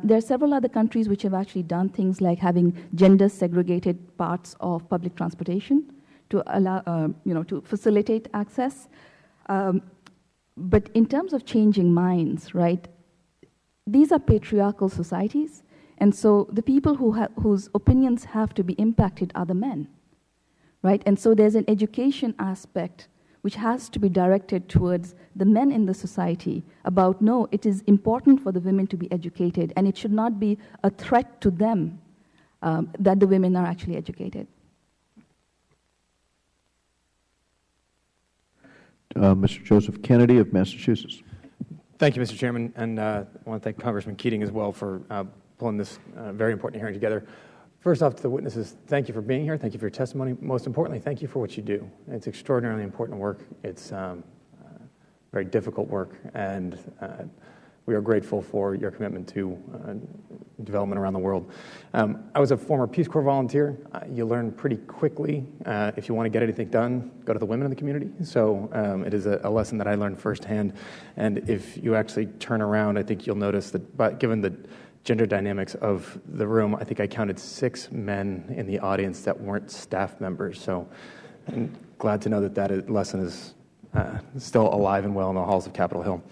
There are several other countries which have actually done things like having gender-segregated parts of public transportation to allow, to facilitate access. But in terms of changing minds, right, these are patriarchal societies, and so the people whose opinions have to be impacted are the men, right? And so there's an education aspect which has to be directed towards the men in the society about, no, it is important for the women to be educated, and it should not be a threat to them that the women are actually educated. Mr. Joseph Kennedy of Massachusetts. Thank you, Mr. Chairman, and I want to thank Congressman Keating as well for pulling this very important hearing together. First off, to the witnesses, thank you for being here. Thank you for your testimony. Most importantly, thank you for what you do. It's extraordinarily important work. It's very difficult work, and we are grateful for your commitment to development around the world. I was a former Peace Corps volunteer. You learn pretty quickly, if you want to get anything done, go to the women in the community. So it is a lesson that I learned firsthand. And if you actually turn around, I think you'll notice that given the gender dynamics of the room, I think I counted 6 men in the audience that weren't staff members. So I'm glad to know that that lesson is still alive and well in the halls of Capitol Hill.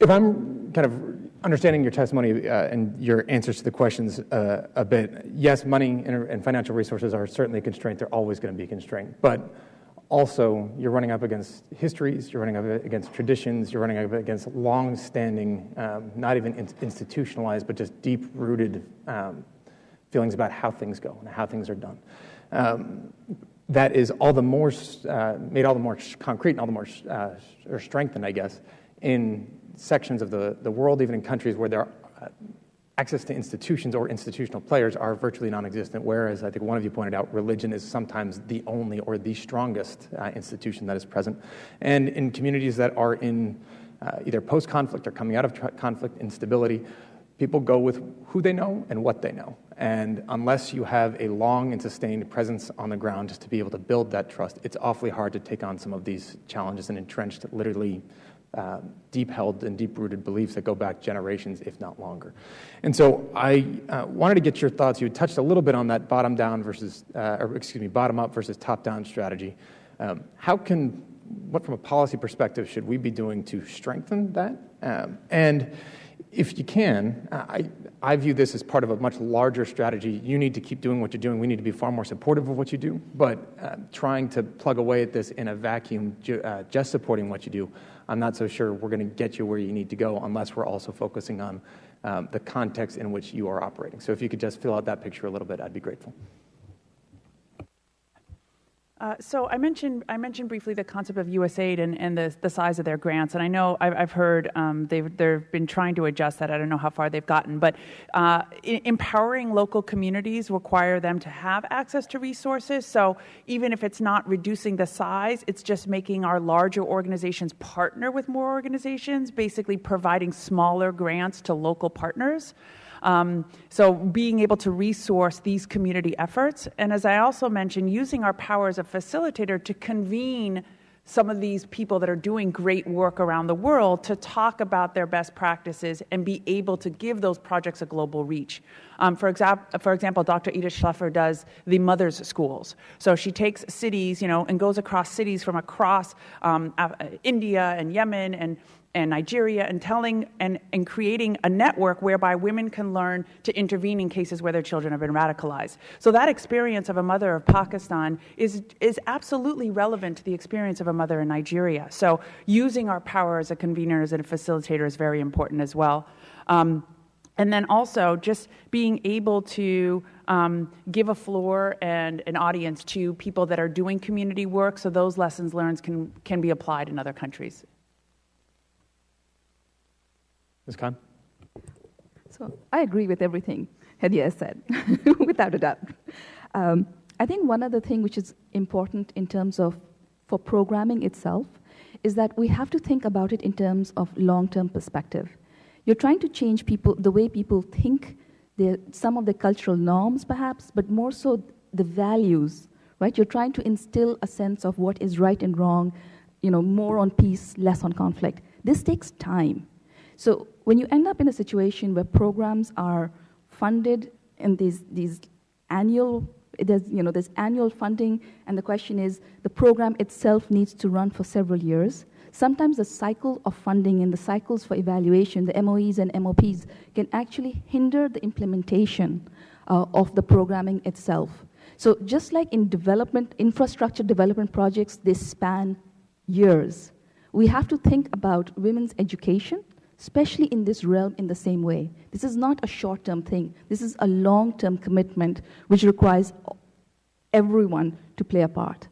If I'm kind of understanding your testimony and your answers to the questions a bit, yes, money and financial resources are certainly a constraint. They're always going to be a constraint. But also, you're running up against histories, you're running up against traditions, you're running up against long-standing, not even institutionalized, but just deep-rooted feelings about how things go and how things are done. That is all the more made all the more concrete and all the more or strengthened, I guess, in sections of the world, even in countries where there are access to institutions or institutional players are virtually non-existent, whereas I think one of you pointed out religion is sometimes the only or the strongest institution that is present. And in communities that are in either post-conflict or coming out of conflict, instability, people go with who they know and what they know. And unless you have a long and sustained presence on the ground just to be able to build that trust, it's awfully hard to take on some of these challenges and entrenched, literally deep-held and deep-rooted beliefs that go back generations, if not longer. And so I wanted to get your thoughts. You touched a little bit on that bottom-up versus top-down strategy. What from a policy perspective should we be doing to strengthen that? And if you can, I view this as part of a much larger strategy. You need to keep doing what you're doing. We need to be far more supportive of what you do. But trying to plug away at this in a vacuum, just supporting what you do, I'm not so sure we're going to get you where you need to go unless we're also focusing on the context in which you are operating. So if you could just fill out that picture a little bit, I'd be grateful. So I mentioned briefly the concept of USAID and the size of their grants, and I know I've heard they've been trying to adjust that. I don't know how far they've gotten, but empowering local communities require them to have access to resources. So even if it's not reducing the size, it's just making our larger organizations partner with more organizations, basically providing smaller grants to local partners. So being able to resource these community efforts, and as I also mentioned, using our power as a facilitator to convene some of these people that are doing great work around the world to talk about their best practices and be able to give those projects a global reach. For example, Dr. Edith Schleffer does the Mothers Schools. So she takes cities, and goes across cities from across India and Yemen and Nigeria, and creating a network whereby women can learn to intervene in cases where their children have been radicalized. So that experience of a mother of Pakistan is absolutely relevant to the experience of a mother in Nigeria. So using our power as a convener, as a facilitator, is very important as well. And then also just being able to give a floor and an audience to people that are doing community work, so those lessons learned can be applied in other countries. Ms. Khan? So I agree with everything Hadiya said, without a doubt. I think one other thing which is important in terms of for programming itself is that we have to think about it in terms of long-term perspective. You're trying to change people, the way people think, some of the cultural norms perhaps, but more so the values, right? You're trying to instill a sense of what is right and wrong, more on peace, less on conflict. This takes time. So when you end up in a situation where programs are funded in these annual, there's annual funding, and the question is the program itself needs to run for several years. Sometimes the cycle of funding and the cycles for evaluation, the MOEs and MOPs, can actually hinder the implementation of the programming itself. So just like in infrastructure development projects, they span years. We have to think about women's education, especially in this realm, in the same way. This is not a short-term thing. This is a long-term commitment which requires everyone to play a part.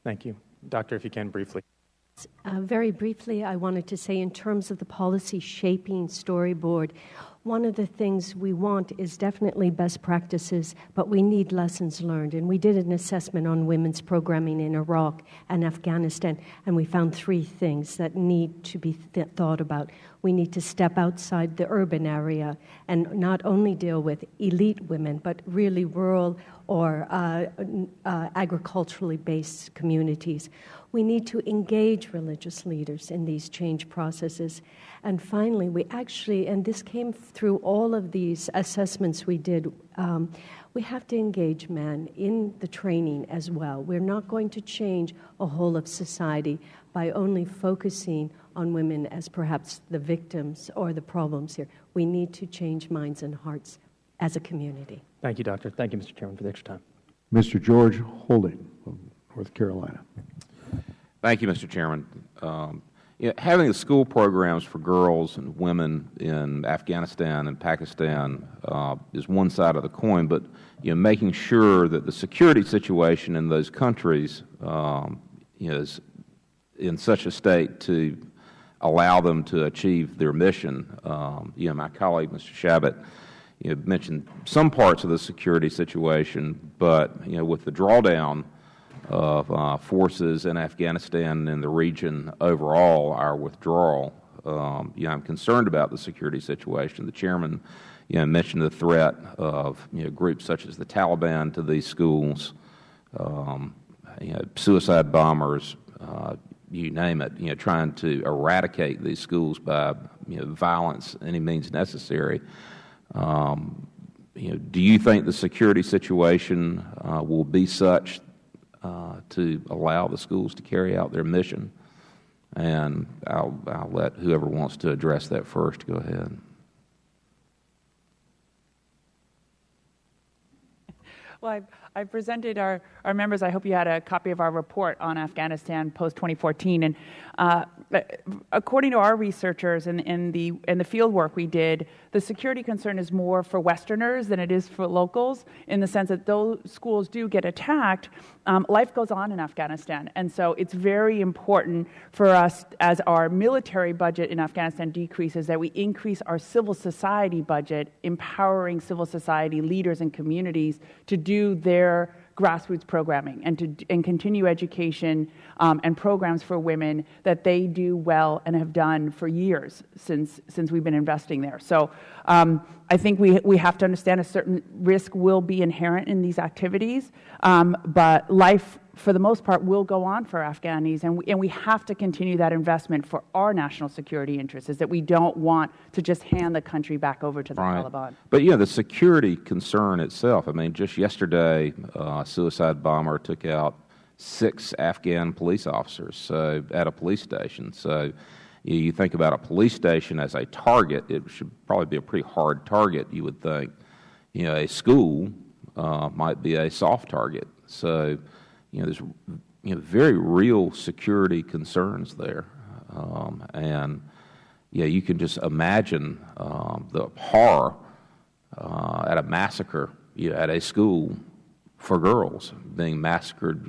Thank you. Doctor, if you can, briefly. Very briefly, I wanted to say in terms of the policy shaping storyboard, one of the things we want is definitely best practices, but we need lessons learned. And we did an assessment on women's programming in Iraq and Afghanistan, and we found 3 things that need to be thought about. We need to step outside the urban area and not only deal with elite women, but really rural or agriculturally based communities. We need to engage religious leaders in these change processes. And finally, we actually, and this came through all of these assessments we did, we have to engage men in the training as well. We're not going to change a whole of society by only focusing on women as perhaps the victims or the problems here. We need to change minds and hearts as a community. Thank you, Doctor. Thank you, Mr. Chairman, for the extra time. Mr. George Holding of North Carolina. Thank you, Mr. Chairman. Having the school programs for girls and women in Afghanistan and Pakistan is one side of the coin, but making sure that the security situation in those countries is in such a state to allow them to achieve their mission. My colleague, Mr. Shabbat, mentioned some parts of the security situation, but with the drawdown of forces in Afghanistan and the region overall, our withdrawal, I'm concerned about the security situation. The Chairman mentioned the threat of groups such as the Taliban to these schools, suicide bombers, you name it, trying to eradicate these schools by violence, any means necessary. Do you think the security situation will be such to allow the schools to carry out their mission? And I'll let whoever wants to address that first go ahead. Well, I presented our members, I hope you had a copy of our report on Afghanistan post-2014. And according to our researchers in the field work we did, the security concern is more for Westerners than it is for locals, in the sense that those schools do get attacked. Life goes on in Afghanistan. And so it's very important for us, as our military budget in Afghanistan decreases, that we increase our civil society budget, empowering civil society leaders and communities to do their grassroots programming and continue education and programs for women that they do well and have done for years since we've been investing there. So I think we have to understand a certain risk will be inherent in these activities, but life for the most part, will go on for Afghanis, and we have to continue that investment for our national security interests, is that we don't want to just hand the country back over to the Taliban. But, the security concern itself, I mean, just yesterday, a suicide bomber took out 6 Afghan police officers at a police station. So you think about a police station as a target, it should probably be a pretty hard target, you would think. A school might be a soft target. So, there's very real security concerns there. And, you can just imagine the horror at a massacre at a school for girls being massacred,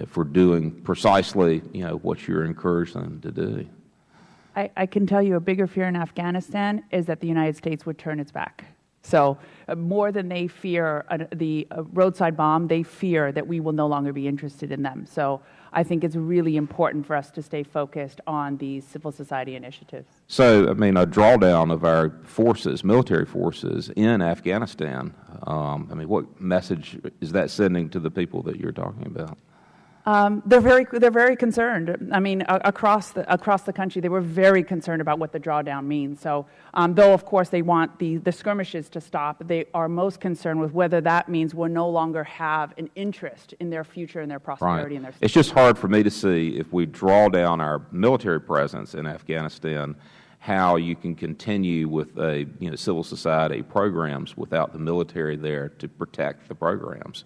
for doing precisely, what you're encouraging them to do. I can tell you a bigger fear in Afghanistan is that the United States would turn its back. So more than they fear the roadside bomb, they fear that we will no longer be interested in them. So I think it's really important for us to stay focused on these civil society initiatives. So, I mean, a drawdown of our forces, military forces in Afghanistan, what message is that sending to the people that you're talking about? They're very concerned. I mean, across the country, they were very concerned about what the drawdown means. So, though of course they want the skirmishes to stop, they are most concerned with whether that means we'll no longer have an interest in their future and their prosperity and their safety. It's just hard for me to see, if we draw down our military presence in Afghanistan, how you can continue with civil society programs without the military there to protect the programs.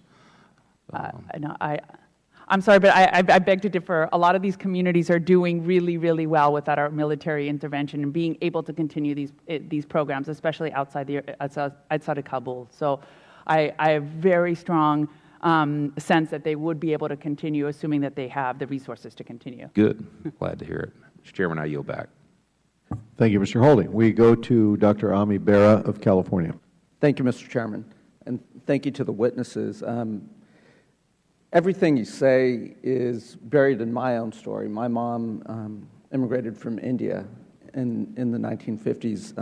I'm sorry, but I beg to differ. A lot of these communities are doing really, really well without our military intervention and being able to continue these programs, especially outside of Kabul. So I have very strong sense that they would be able to continue, assuming that they have the resources to continue. Good. Glad to hear it. Mr. Chairman, I yield back. Thank you, Mr. Holding. We go to Dr. Ami Bera of California. Thank you, Mr. Chairman, and thank you to the witnesses. Everything you say is buried in my own story. My mom immigrated from India in the 1950s,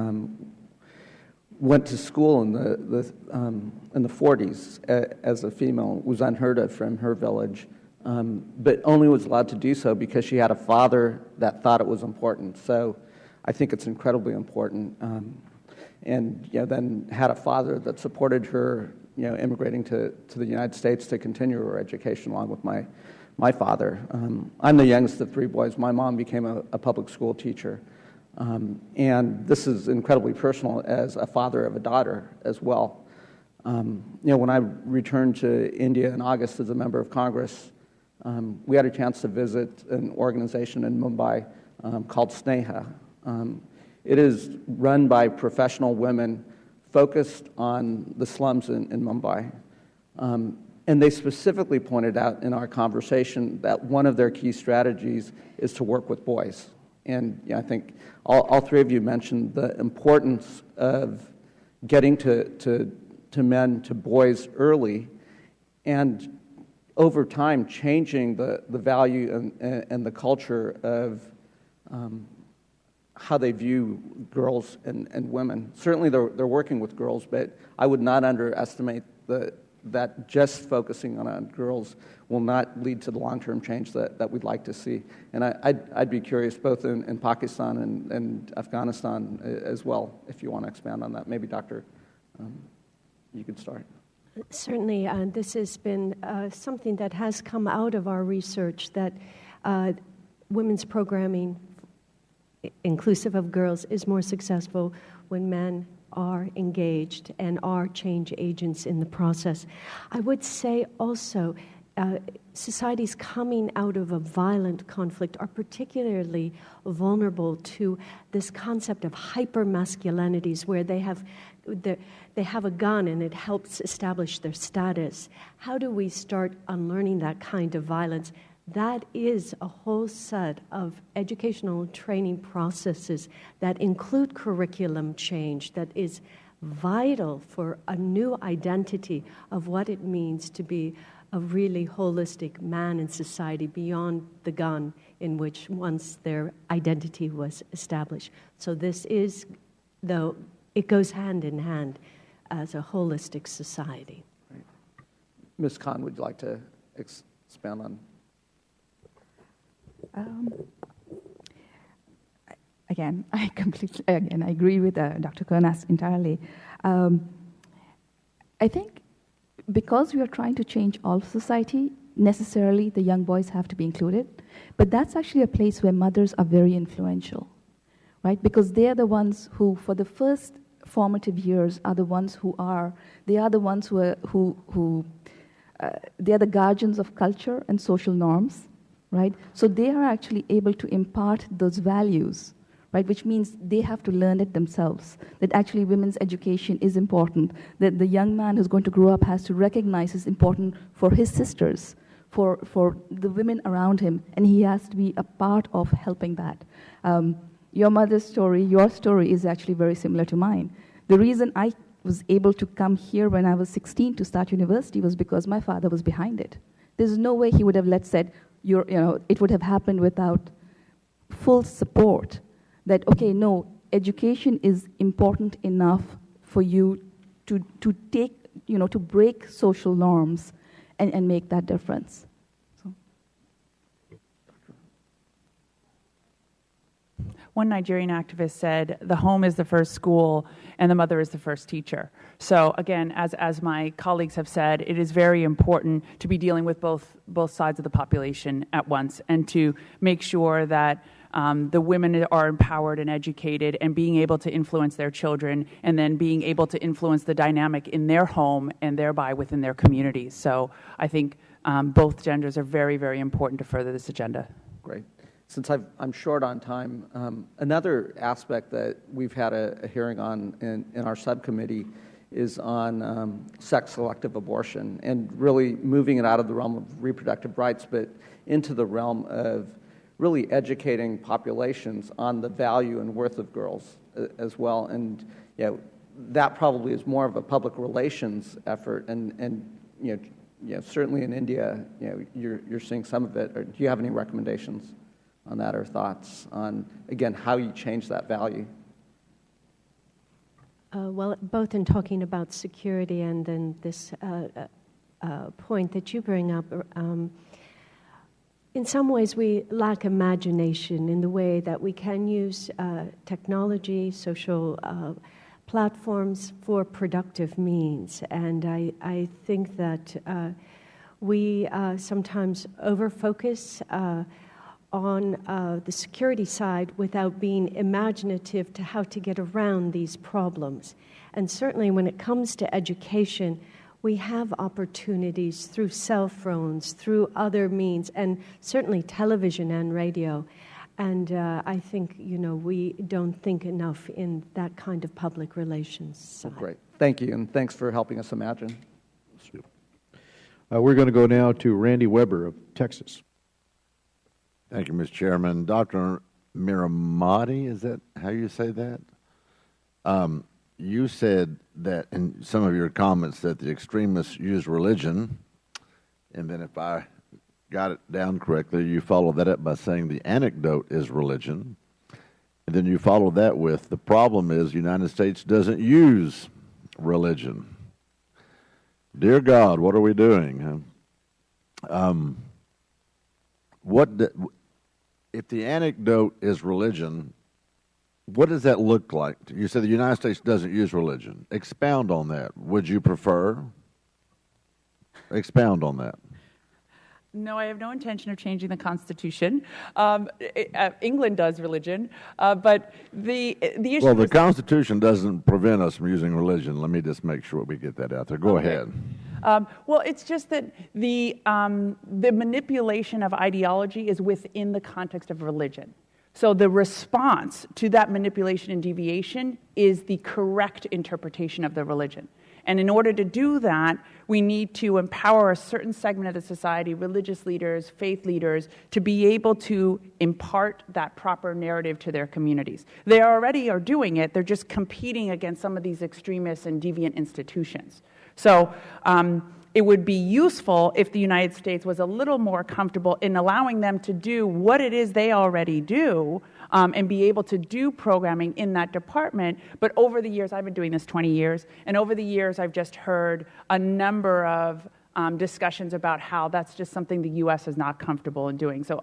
went to school in the 40s as a female. It was unheard of from her village, but only was allowed to do so because she had a father that thought it was important. So I think it's incredibly important. And then had a father that supported her immigrating to the United States to continue her education along with my father. I'm the youngest of 3 boys. My mom became a public school teacher. And this is incredibly personal as a father of a daughter as well. When I returned to India in August as a member of Congress, we had a chance to visit an organization in Mumbai called Sneha. It is run by professional women focused on the slums in Mumbai. And they specifically pointed out in our conversation that one of their key strategies is to work with boys. And I think all 3 of you mentioned the importance of getting to men, to boys early, and over time changing the value and the culture of how they view girls and women. Certainly they're working with girls, but I would not underestimate that just focusing on girls will not lead to the long-term change that we'd like to see. And I'd be curious, both in Pakistan and Afghanistan as well, if you want to expand on that. Maybe, Doctor, you could start. Certainly, this has been something that has come out of our research, that women's programming, inclusive of girls, is more successful when men are engaged and are change agents in the process. I would say also societies coming out of a violent conflict are particularly vulnerable to this concept of hyper-masculinities, where they have a gun and it helps establish their status. How do we start unlearning that kind of violence? That is a whole set of educational training processes that include curriculum change that is vital for a new identity of what it means to be a really holistic man in society beyond the gun in which once their identity was established. So this is, though, it goes hand in hand as a holistic society. Ms. Khan, would you like to expand on? Again, I agree with Dr. Kurnas entirely. I think because we are trying to change all of society, necessarily the young boys have to be included. But that's actually a place where mothers are very influential, right? Because they are the ones who, for the first formative years, are the ones who are, they are the ones they are the guardians of culture and social norms, right? So they are actually able to impart those values, right? Which means they have to learn it themselves, that actually women's education is important, that the young man who's going to grow up has to recognize it's important for his sisters, for the women around him, and he has to be a part of helping that. Your mother's story, your story is actually very similar to mine. The reason I was able to come here when I was 16 to start university was because my father was behind it. There's no way he would have said, it would have happened without full support that, okay, no, education is important enough for you to take, to break social norms and make that difference. So. One Nigerian activist said, the home is the first school and the mother is the first teacher. So again, as my colleagues have said, it is very important to be dealing with both sides of the population at once and to make sure that the women are empowered and educated and being able to influence their children and then being able to influence the dynamic in their home and thereby within their communities. So I think both genders are very, very important to further this agenda. Great. Since I'm short on time, another aspect that we've had a hearing on in our subcommittee is on sex-selective abortion and really moving it out of the realm of reproductive rights but into the realm of really educating populations on the value and worth of girls as well. And that probably is more of a public relations effort. And certainly in India, you're seeing some of it. Or do you have any recommendations on that or thoughts on, again, how you change that value? Well, both in talking about security and then this point that you bring up, in some ways we lack imagination in the way that we can use technology, social platforms for productive means. And I think that we sometimes over-focus on the security side without being imaginative to how to get around these problems. And certainly when it comes to education, we have opportunities through cell phones, through other means, and certainly television and radio. And I think, we don't think enough in that kind of public relations side. Well, great. Thank you, and thanks for helping us imagine. We're going to go now to Randy Weber of Texas. Thank you, Mr. Chairman. Dr. Miramati, is that how you say that? You said that in some of your comments that the extremists use religion, and then if I got it down correctly, you followed that up by saying the anecdote is religion, and then you followed that with the problem is the United States doesn't use religion. Dear God, what are we doing? If the anecdote is religion, what does that look like? You said the United States doesn't use religion. Expound on that. Would you prefer? Expound on that. No, I have no intention of changing the Constitution. England does religion, but the issue. Well, the Constitution doesn't prevent us from using religion. Let me just make sure we get that out there. Go ahead. Well, it's just that the manipulation of ideology is within the context of religion. So the response to that manipulation and deviation is the correct interpretation of the religion. And in order to do that, we need to empower a certain segment of the society, religious leaders, faith leaders, to be able to impart that proper narrative to their communities. They already are doing it. They're just competing against some of these extremist and deviant institutions. So it would be useful if the United States was a little more comfortable in allowing them to do what it is they already do and be able to do programming in that department. But over the years, I've been doing this 20 years, and over the years I've just heard a number of discussions about how that's just something the U.S. is not comfortable in doing. So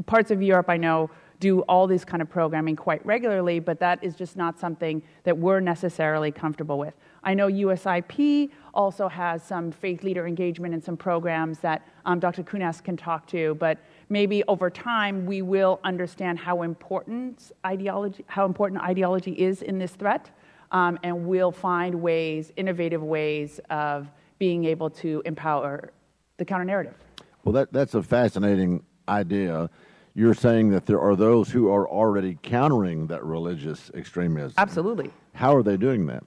parts of Europe, I know, do all this kind of programming quite regularly, but that is just not something that we're necessarily comfortable with. I know USIP also has some faith leader engagement and some programs that Dr. Kunas can talk to, but maybe over time we will understand how important ideology is in this threat, and we'll find ways, innovative ways of being able to empower the counter-narrative. Well, that's a fascinating idea. You're saying that there are those who are already countering that religious extremism. Absolutely. How are they doing that?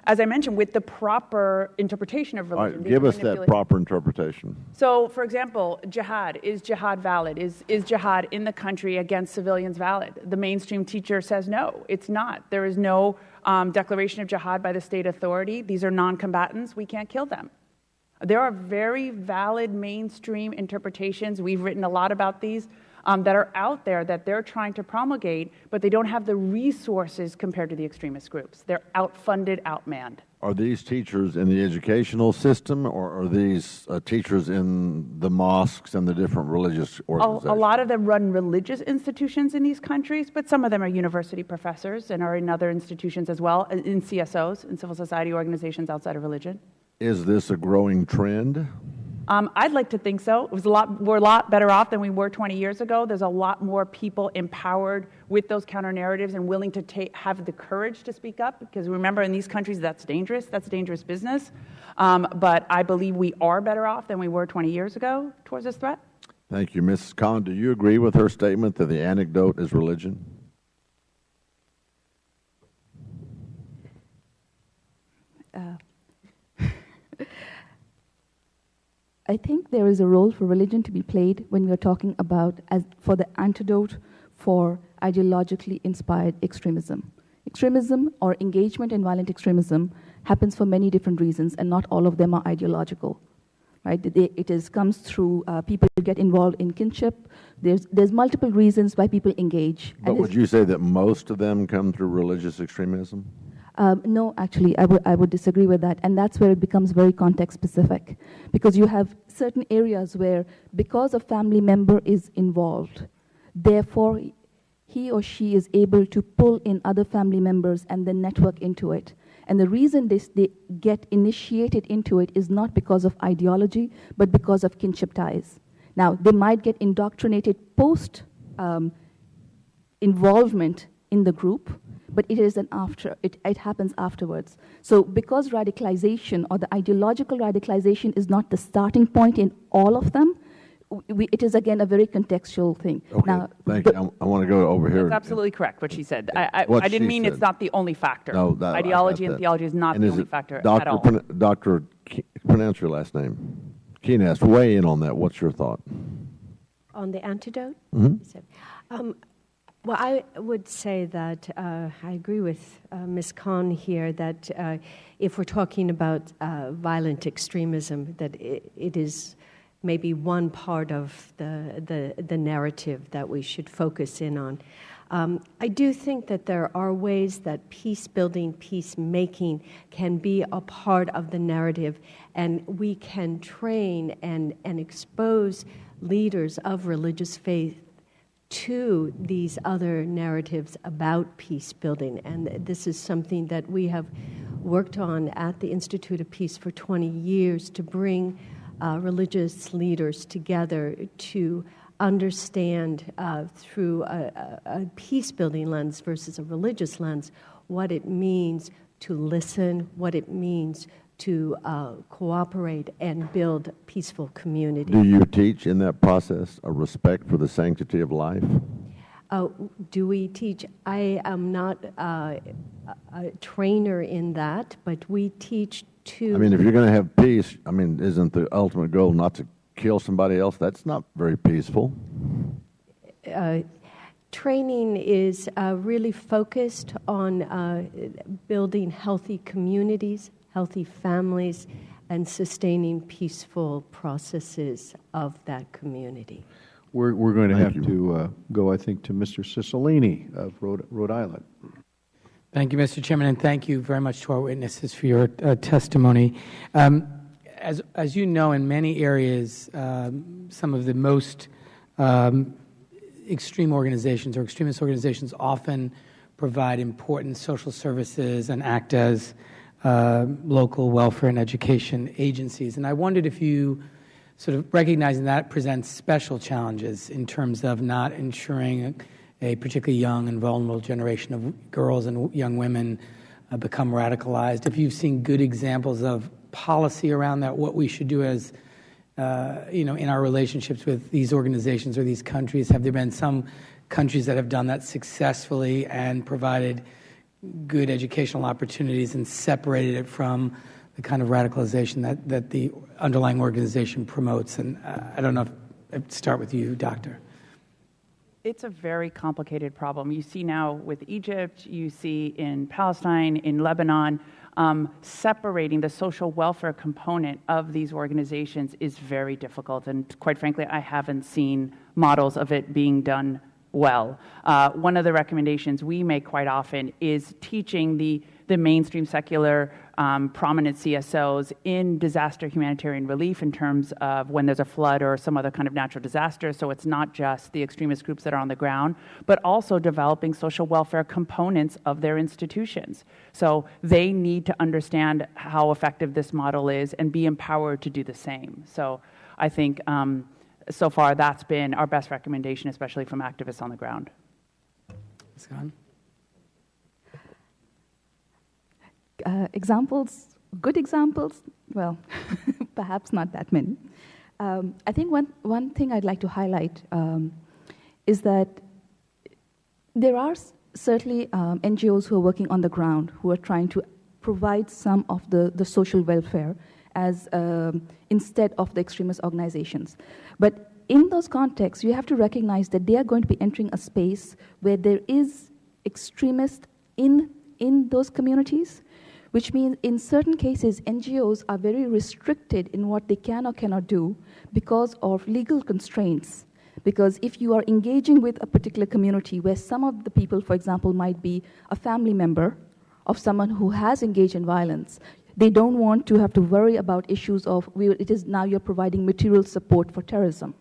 As I mentioned, with the proper interpretation of religion. All right, give us that proper interpretation. So, for example, jihad. Is jihad valid? Is jihad in the country against civilians valid? The mainstream teacher says no, it's not. There is no declaration of jihad by the state authority. These are non-combatants. We can't kill them. There are very valid mainstream interpretations. We've written a lot about these that are out there that they're trying to promulgate, but they don't have the resources compared to the extremist groups. They're outfunded, outmanned. Are these teachers in the educational system, or are these teachers in the mosques and the different religious organizations? A lot of them run religious institutions in these countries, but some of them are university professors and are in other institutions as well, in CSOs, in civil society organizations outside of religion. Is this a growing trend? I'd like to think so. We're a lot better off than we were 20 years ago. There's a lot more people empowered with those counter-narratives and willing to have the courage to speak up, because remember, in these countries, that's dangerous. That's dangerous business. But I believe we are better off than we were 20 years ago towards this threat. Thank you. Mrs. Khan, do you agree with her statement that the anecdote is religion? I think there is a role for religion to be played when we are talking about for the antidote for ideologically inspired extremism. Extremism or engagement in violent extremism happens for many different reasons, and not all of them are ideological. Right? It comes through people get involved in kinship. There's multiple reasons why people engage. But would you say that most of them come through religious extremism? No, actually, I would disagree with that, and that's where it becomes very context-specific, because you have certain areas where, because a family member is involved, therefore he or she is able to pull in other family members and then network into it. And the reason they get initiated into it is not because of ideology, but because of kinship ties. Now, they might get indoctrinated post involvement in the group, but it is it happens afterwards. So because radicalization or the ideological radicalization is not the starting point in all of them, it is again a very contextual thing. Okay, now, thank you. I want to go over here. That's absolutely correct what she said. I didn't mean said. It's not the only factor. No, ideology and theology is not the only factor at all. Dr. Pronounce your last name. Keenest, weigh in on that. What's your thought? On the antidote? Mm-hmm. Well, I would say that I agree with Ms. Khan here that if we're talking about violent extremism, that it is maybe one part of the narrative that we should focus in on. I do think that there are ways that peace-building, peacemaking can be a part of the narrative, and we can train and expose leaders of religious faith to these other narratives about peace building. And this is something that we have worked on at the Institute of Peace for 20 years to bring religious leaders together to understand through a peace building lens versus a religious lens what it means to listen, what it means to cooperate and build peaceful community. Do you teach in that process a respect for the sanctity of life? Do we teach? I am not a trainer in that, but we teach to... I mean, if you're going to have peace, I mean, isn't the ultimate goal not to kill somebody else? That's not very peaceful. Training is really focused on building healthy communities, healthy families, and sustaining peaceful processes of that community. We're going to have to go, I think, to Mr. Cicilline of Rhode Island. Thank you, Mr. Chairman, and thank you very much to our witnesses for your testimony. as you know, in many areas, some of the most extreme organizations or extremist organizations often provide important social services and act as local welfare and education agencies. And I wondered if you, sort of recognizing that presents special challenges in terms of not ensuring a particularly young and vulnerable generation of girls and young women become radicalized. If you've seen good examples of policy around that, what we should do as, in our relationships with these organizations or these countries. Have there been some countries that have done that successfully and provided good educational opportunities and separated it from the kind of radicalization that the underlying organization promotes? And I don't know if I'd start with you, Doctor. It's a very complicated problem. You see now with Egypt, you see in Palestine, in Lebanon, separating the social welfare component of these organizations is very difficult. And quite frankly, I haven't seen models of it being done well. One of the recommendations we make quite often is teaching the mainstream secular prominent CSOs in disaster humanitarian relief in terms of when there's a flood or some other kind of natural disaster. So it's not just the extremist groups that are on the ground, but also developing social welfare components of their institutions. So they need to understand how effective this model is and be empowered to do the same. So I think so far that's been our best recommendation, especially from activists on the ground. Scott? Examples, good examples, well, perhaps not that many. I think one thing I'd like to highlight is that there are certainly NGOs who are working on the ground, who are trying to provide some of the social welfare as instead of the extremist organizations. But in those contexts, you have to recognize that they are going to be entering a space where there is extremists in those communities, which means in certain cases, NGOs are very restricted in what they can or cannot do because of legal constraints. Because if you are engaging with a particular community where some of the people, for example, might be a family member of someone who has engaged in violence, they don't want to have to worry about issues of, it is now you're providing material support for terrorism.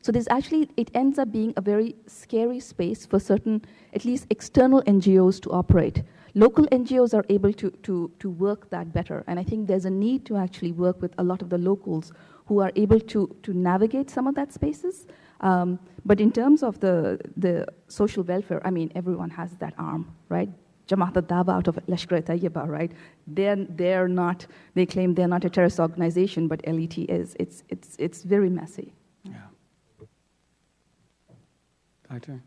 So there's actually, it ends up being a very scary space for certain, at least external NGOs to operate. Local NGOs are able to work that better, and I think there's a need to actually work with a lot of the locals who are able to navigate some of that spaces. But in terms of the social welfare, I mean, everyone has that arm, right? Jamaat al-Dawa out of Lashkar-e-Tayyiba, right? They're not, they claim they're not a terrorist organization, but LET is. It's very messy. Yeah. Doctor?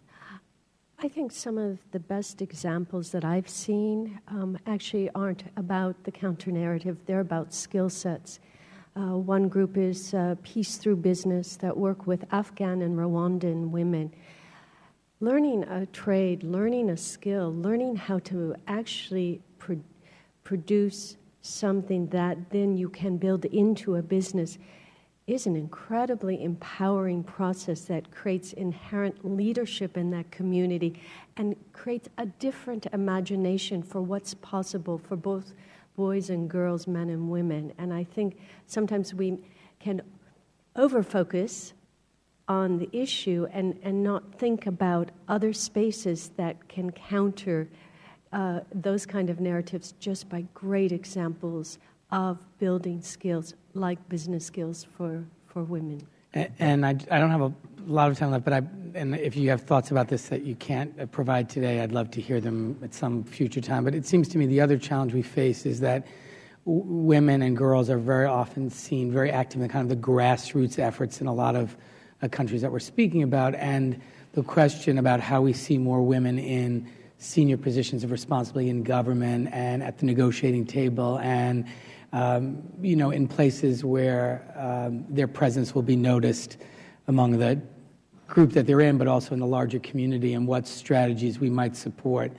I think some of the best examples that I've seen actually aren't about the counter-narrative. They're about skill sets. One group is Peace Through Business that work with Afghan and Rwandan women. Learning a trade, learning a skill, learning how to actually produce something that then you can build into a business is an incredibly empowering process that creates inherent leadership in that community and creates a different imagination for what's possible for both boys and girls, men and women. And I think sometimes we can over-focus on the issue and not think about other spaces that can counter those kind of narratives just by great examples of building skills like business skills for women. And I don't have a lot of time left, but and if you have thoughts about this that you can't provide today, I'd love to hear them at some future time. But it seems to me the other challenge we face is that women and girls are very often seen very active in kind of the grassroots efforts in a lot of countries that we're speaking about, and the question about how we see more women in senior positions of responsibility in government and at the negotiating table and in places where their presence will be noticed among the group that they're in, but also in the larger community, and what strategies we might support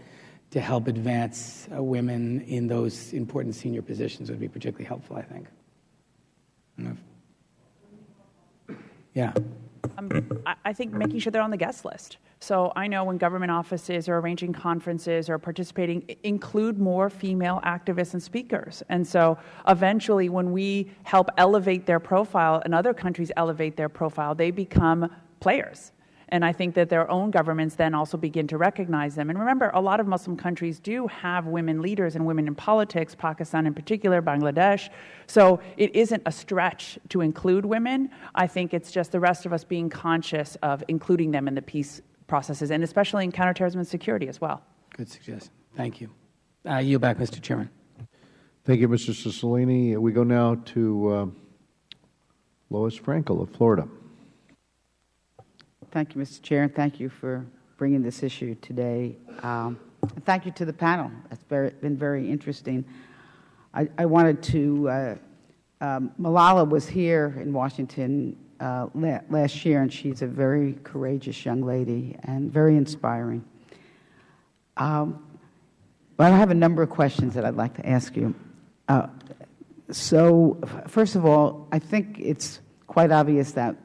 to help advance women in those important senior positions would be particularly helpful, I think. Yeah. I think making sure they're on the guest list. So I know when government offices are arranging conferences or participating, include more female activists and speakers. And so eventually when we help elevate their profile and other countries elevate their profile, they become players. And I think that their own governments then also begin to recognize them. And remember, a lot of Muslim countries do have women leaders and women in politics, Pakistan in particular, Bangladesh. So it isn't a stretch to include women. I think it's just the rest of us being conscious of including them in the peace processes, and especially in counterterrorism and security as well. Good suggestion. Thank you. I yield back, Mr. Chairman. Thank you, Mr. Cicilline. We go now to Lois Frankel of Florida. Thank you, Mr. Chair, and thank you for bringing this issue today. Thank you to the panel. It's been very interesting. I wanted to, Malala was here in Washington last year, and she's a very courageous young lady and very inspiring. But I have a number of questions that I'd like to ask you. So, first of all, I think it's quite obvious that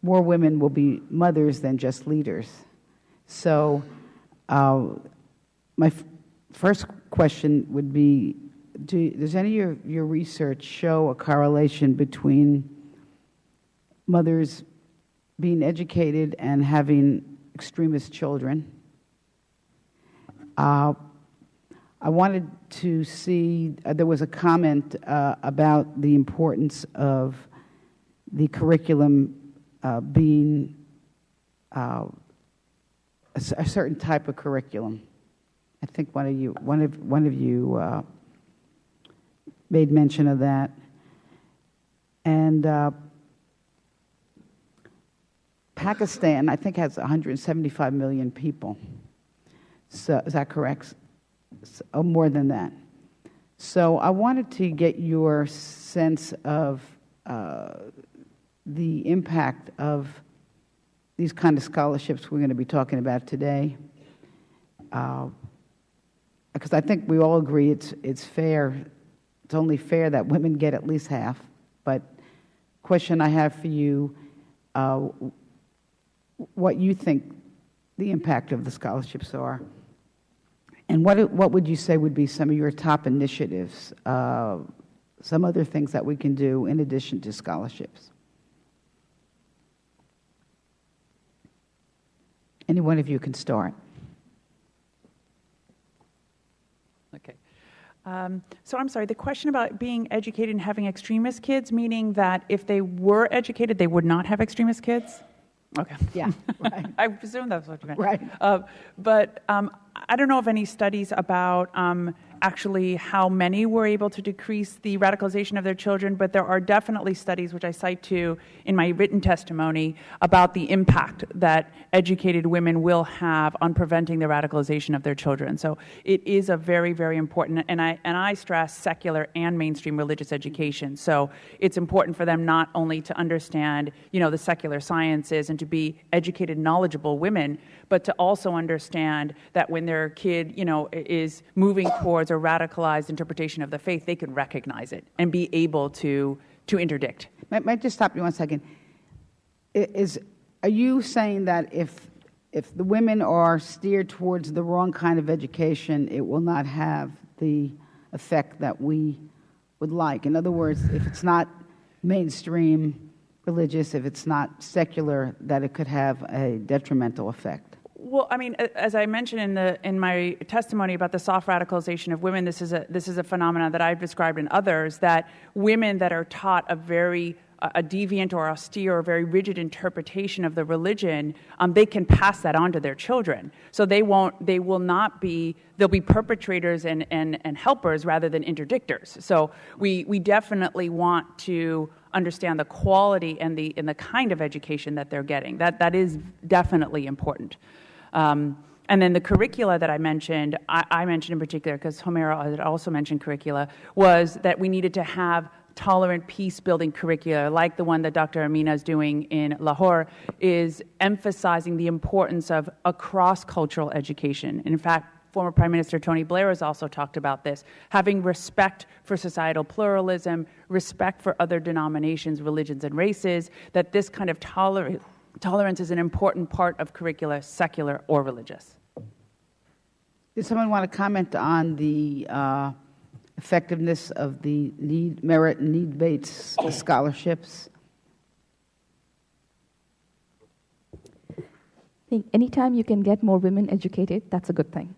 more women will be mothers than just leaders. So my first question would be, does any of your research show a correlation between mothers being educated and having extremist children? I wanted to see, there was a comment about the importance of the curriculum being a certain type of curriculum. I think one of you made mention of that. And Pakistan, I think, has 175 million people. So, is that correct? So, more than that. So I wanted to get your sense of the impact of these kind of scholarships we're going to be talking about today, because I think we all agree it's fair. It's only fair that women get at least half. But question I have for you, what you think the impact of the scholarships are, and what would you say would be some of your top initiatives, some other things that we can do in addition to scholarships? Any one of you can start. Okay. So I'm sorry, the question about being educated and having extremist kids, meaning that if they were educated, they would not have extremist kids? Okay. Yeah, right. I presume that's what you meant. Right. But I don't know of any studies about actually how many were able to decrease the radicalization of their children, but there are definitely studies, which I cite to in my written testimony, about the impact that educated women will have on preventing the radicalization of their children. So it is a very, very important, and I stress secular and mainstream religious education. So it's important for them not only to understand, the secular sciences and to be educated, knowledgeable women, but to also understand that when their kid, is moving towards a radicalized interpretation of the faith, they can recognize it and be able to interdict. Might I just stop you 1 second? Are you saying that if the women are steered towards the wrong kind of education, it will not have the effect that we would like? In other words, if it's not mainstream religious, if it's not secular, that it could have a detrimental effect? Well, I mean, as I mentioned in my testimony about the soft radicalization of women, this is a phenomenon that I've described in others, that women that are taught a deviant or austere or very rigid interpretation of the religion, they can pass that on to their children. So they'll be perpetrators and helpers rather than interdictors. So we definitely want to understand the quality and the kind of education that they're getting. That is definitely important. And then the curricula that I mentioned in particular, because Homera had also mentioned curricula, was that we needed to have tolerant peace-building curricula, like the one that Dr. Amina is doing in Lahore, is emphasizing the importance of a cross-cultural education. In fact, former Prime Minister Tony Blair has also talked about this, having respect for societal pluralism, respect for other denominations, religions, and races, that this kind of tolerance is an important part of curricula, secular or religious. Does someone want to comment on the effectiveness of the merit and need-based scholarships? I think anytime you can get more women educated, that's a good thing.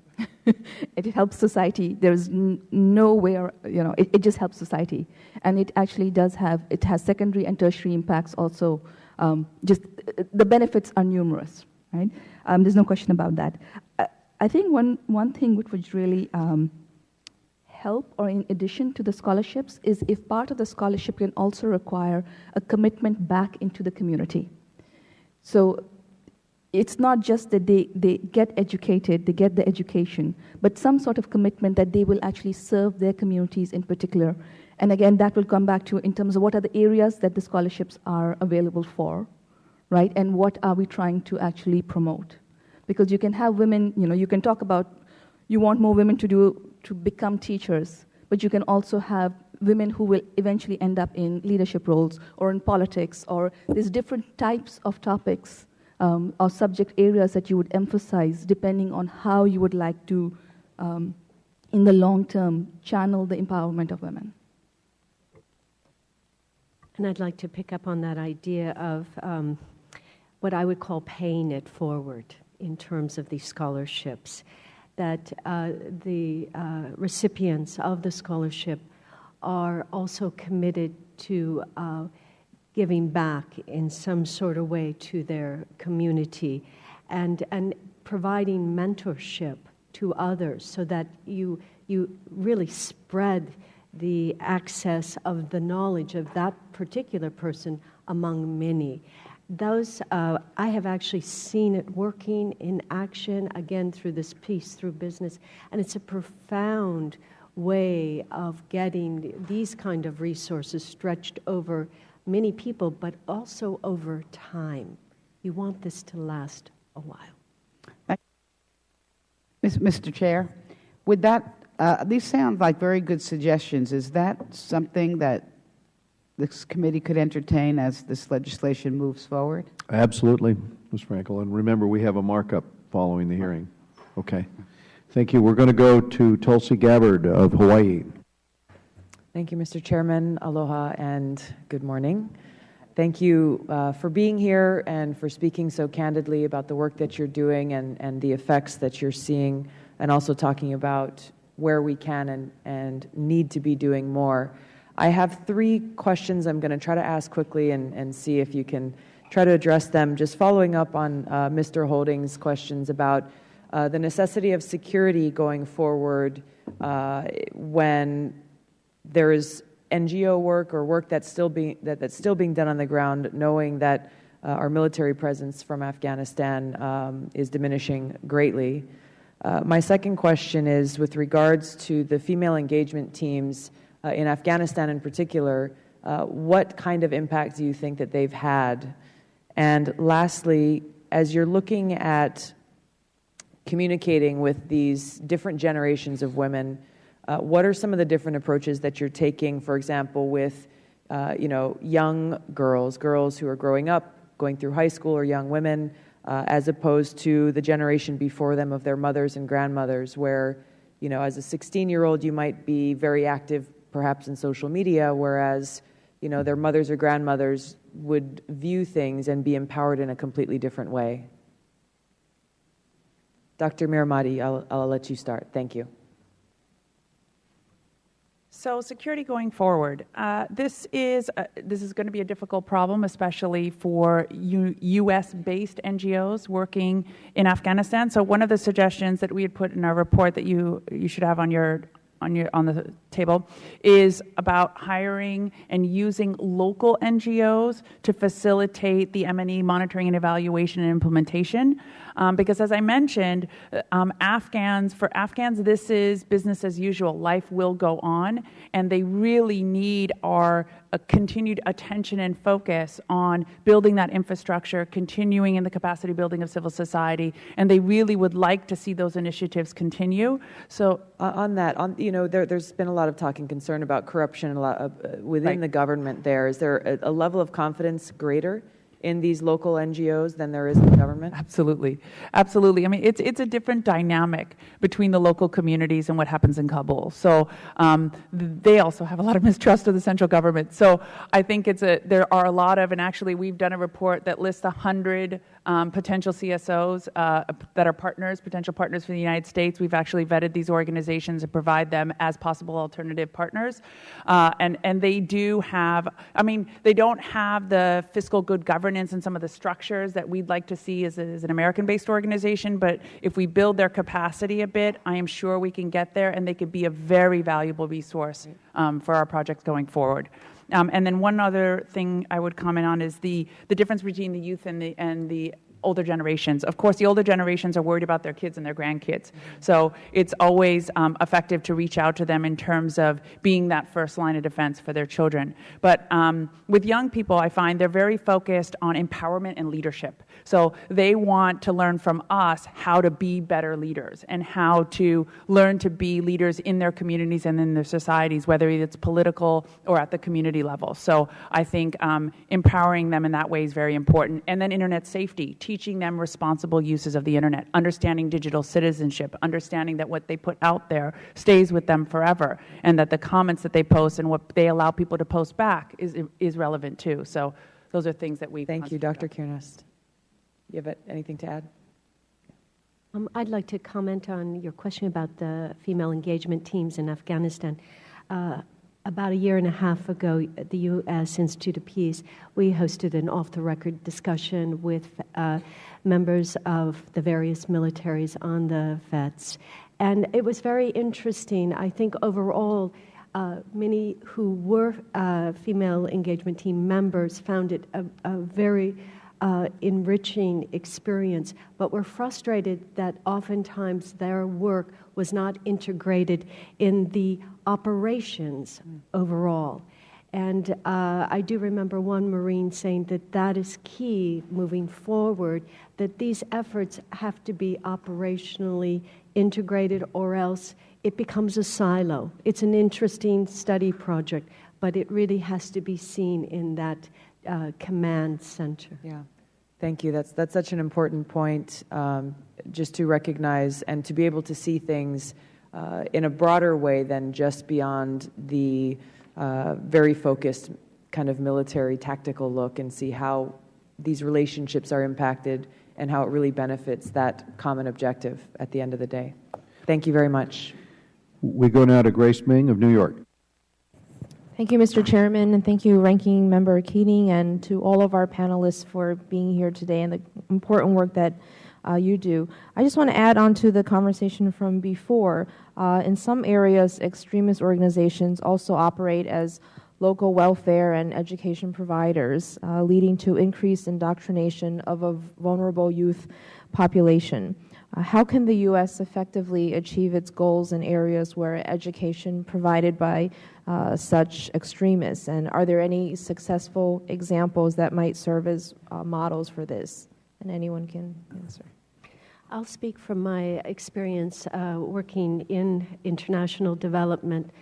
It helps society. There's no way, it just helps society. And it actually it has secondary and tertiary impacts also. Just the benefits are numerous, right? There's no question about that. I think one thing which would really help, or in addition to the scholarships, is if part of the scholarship can also require a commitment back into the community. So it's not just that they get educated, they get the education, but some sort of commitment that they will actually serve their communities in particular. And again, that will come back to in terms of what are the areas that the scholarships are available for, right? And what are we trying to actually promote? Because you can have women, you can talk about you want more women to become teachers, but you can also have women who will eventually end up in leadership roles or in politics, or there's different types of topics or subject areas that you would emphasize depending on how you would like to, in the long term, channel the empowerment of women. And I'd like to pick up on that idea of what I would call paying it forward in terms of these scholarships, that the recipients of the scholarship are also committed to giving back in some sort of way to their community and providing mentorship to others so that you really spread the access of the knowledge of that particular person among many. Those, I have actually seen it working in action, again, through this piece, through business, and it's a profound way of getting these kind of resources stretched over many people, but also over time. You want this to last a while. Mr. Chair, would that, these sound like very good suggestions. Is that something that this committee could entertain as this legislation moves forward? Absolutely, Ms. Frankel. And remember, we have a markup following the hearing. Okay. Thank you. We're going to go to Tulsi Gabbard of Hawaii. Thank you, Mr. Chairman. Aloha and good morning. Thank you for being here and for speaking so candidly about the work that you're doing and the effects that you're seeing, and also talking about where we can and need to be doing more. I have 3 questions I'm going to try to ask quickly and see if you can try to address them. Just following up on Mr. Holding's questions about the necessity of security going forward when there is NGO work or work that's still being done on the ground, knowing that our military presence from Afghanistan is diminishing greatly. My second question is with regards to the female engagement teams in Afghanistan in particular, what kind of impact do you think that they've had? And lastly, as you're looking at communicating with these different generations of women, what are some of the different approaches that you're taking, for example, with young girls who are growing up, going through high school, or young women, as opposed to the generation before them of their mothers and grandmothers, where, as a 16-year-old, you might be very active perhaps in social media, whereas, their mothers or grandmothers would view things and be empowered in a completely different way. Dr. Miramati, I'll let you start. Thank you. So security going forward, this is going to be a difficult problem, especially for U.S.-based NGOs working in Afghanistan. So one of the suggestions that we had put in our report that you should have on the table is about hiring and using local NGOs to facilitate the M&E monitoring and evaluation and implementation. Because as I mentioned, for Afghans, this is business as usual. Life will go on, and they really need our continued attention and focus on building that infrastructure, continuing in the capacity building of civil society, and they really would like to see those initiatives continue. So on that, there's been a lot of talk and concern about corruption within the government there. Is there a level of confidence greater in these local NGOs than there is in the government? Absolutely. Absolutely. I mean, it's a different dynamic between the local communities and what happens in Kabul. So they also have a lot of mistrust of the central government. So I think there are a lot of, and actually we've done a report that lists 100 potential CSOs that are potential partners for the United States. We've actually vetted these organizations and provide them as possible alternative partners. And they do have, I mean, they don't have the fiscal good governance and some of the structures that we'd like to see as an American-based organization, but if we build their capacity a bit, I am sure we can get there, and they could be a very valuable resource for our projects going forward. And then one other thing I would comment on is the difference between the youth and the older generations. Of course, the older generations are worried about their kids and their grandkids. So it's always effective to reach out to them in terms of being that first line of defense for their children. But with young people, I find they're very focused on empowerment and leadership. So they want to learn from us how to be better leaders and how to learn to be leaders in their communities and in their societies, whether it's political or at the community level. So I think empowering them in that way is very important. And then internet safety, teaching them responsible uses of the internet, understanding digital citizenship, understanding that what they put out there stays with them forever, and that the comments that they post and what they allow people to post back is relevant too. So those are things that we Thank you, Dr. Kiernost. You have anything to add? I'd like to comment on your question about the female engagement teams in Afghanistan. About a year and a half ago, at the U.S. Institute of Peace, we hosted an off-the-record discussion with members of the various militaries on the vets. And it was very interesting. I think overall, many who were female engagement team members found it a very enriching experience, but were frustrated that oftentimes their work was not integrated in the operations overall. And I do remember one Marine saying that that is key moving forward, that these efforts have to be operationally integrated or else it becomes a silo. It's an interesting study project, but it really has to be seen in that command center. Yeah. Thank you. That's such an important point, just to recognize and to be able to see things in a broader way than just beyond the very focused kind of military tactical look, and see how these relationships are impacted and how it really benefits that common objective at the end of the day. Thank you very much. We go now to Grace Ming of New York. Thank you, Mr. Chairman, and thank you, Ranking Member Keating, and to all of our panelists for being here today and the important work that you do. I just want to add on to the conversation from before. In some areas, extremist organizations also operate as local welfare and education providers, leading to increased indoctrination of a vulnerable youth population. How can the U.S. effectively achieve its goals in areas where education provided by such extremists? And are there any successful examples that might serve as models for this? And anyone can answer. I'll speak from my experience working in international development.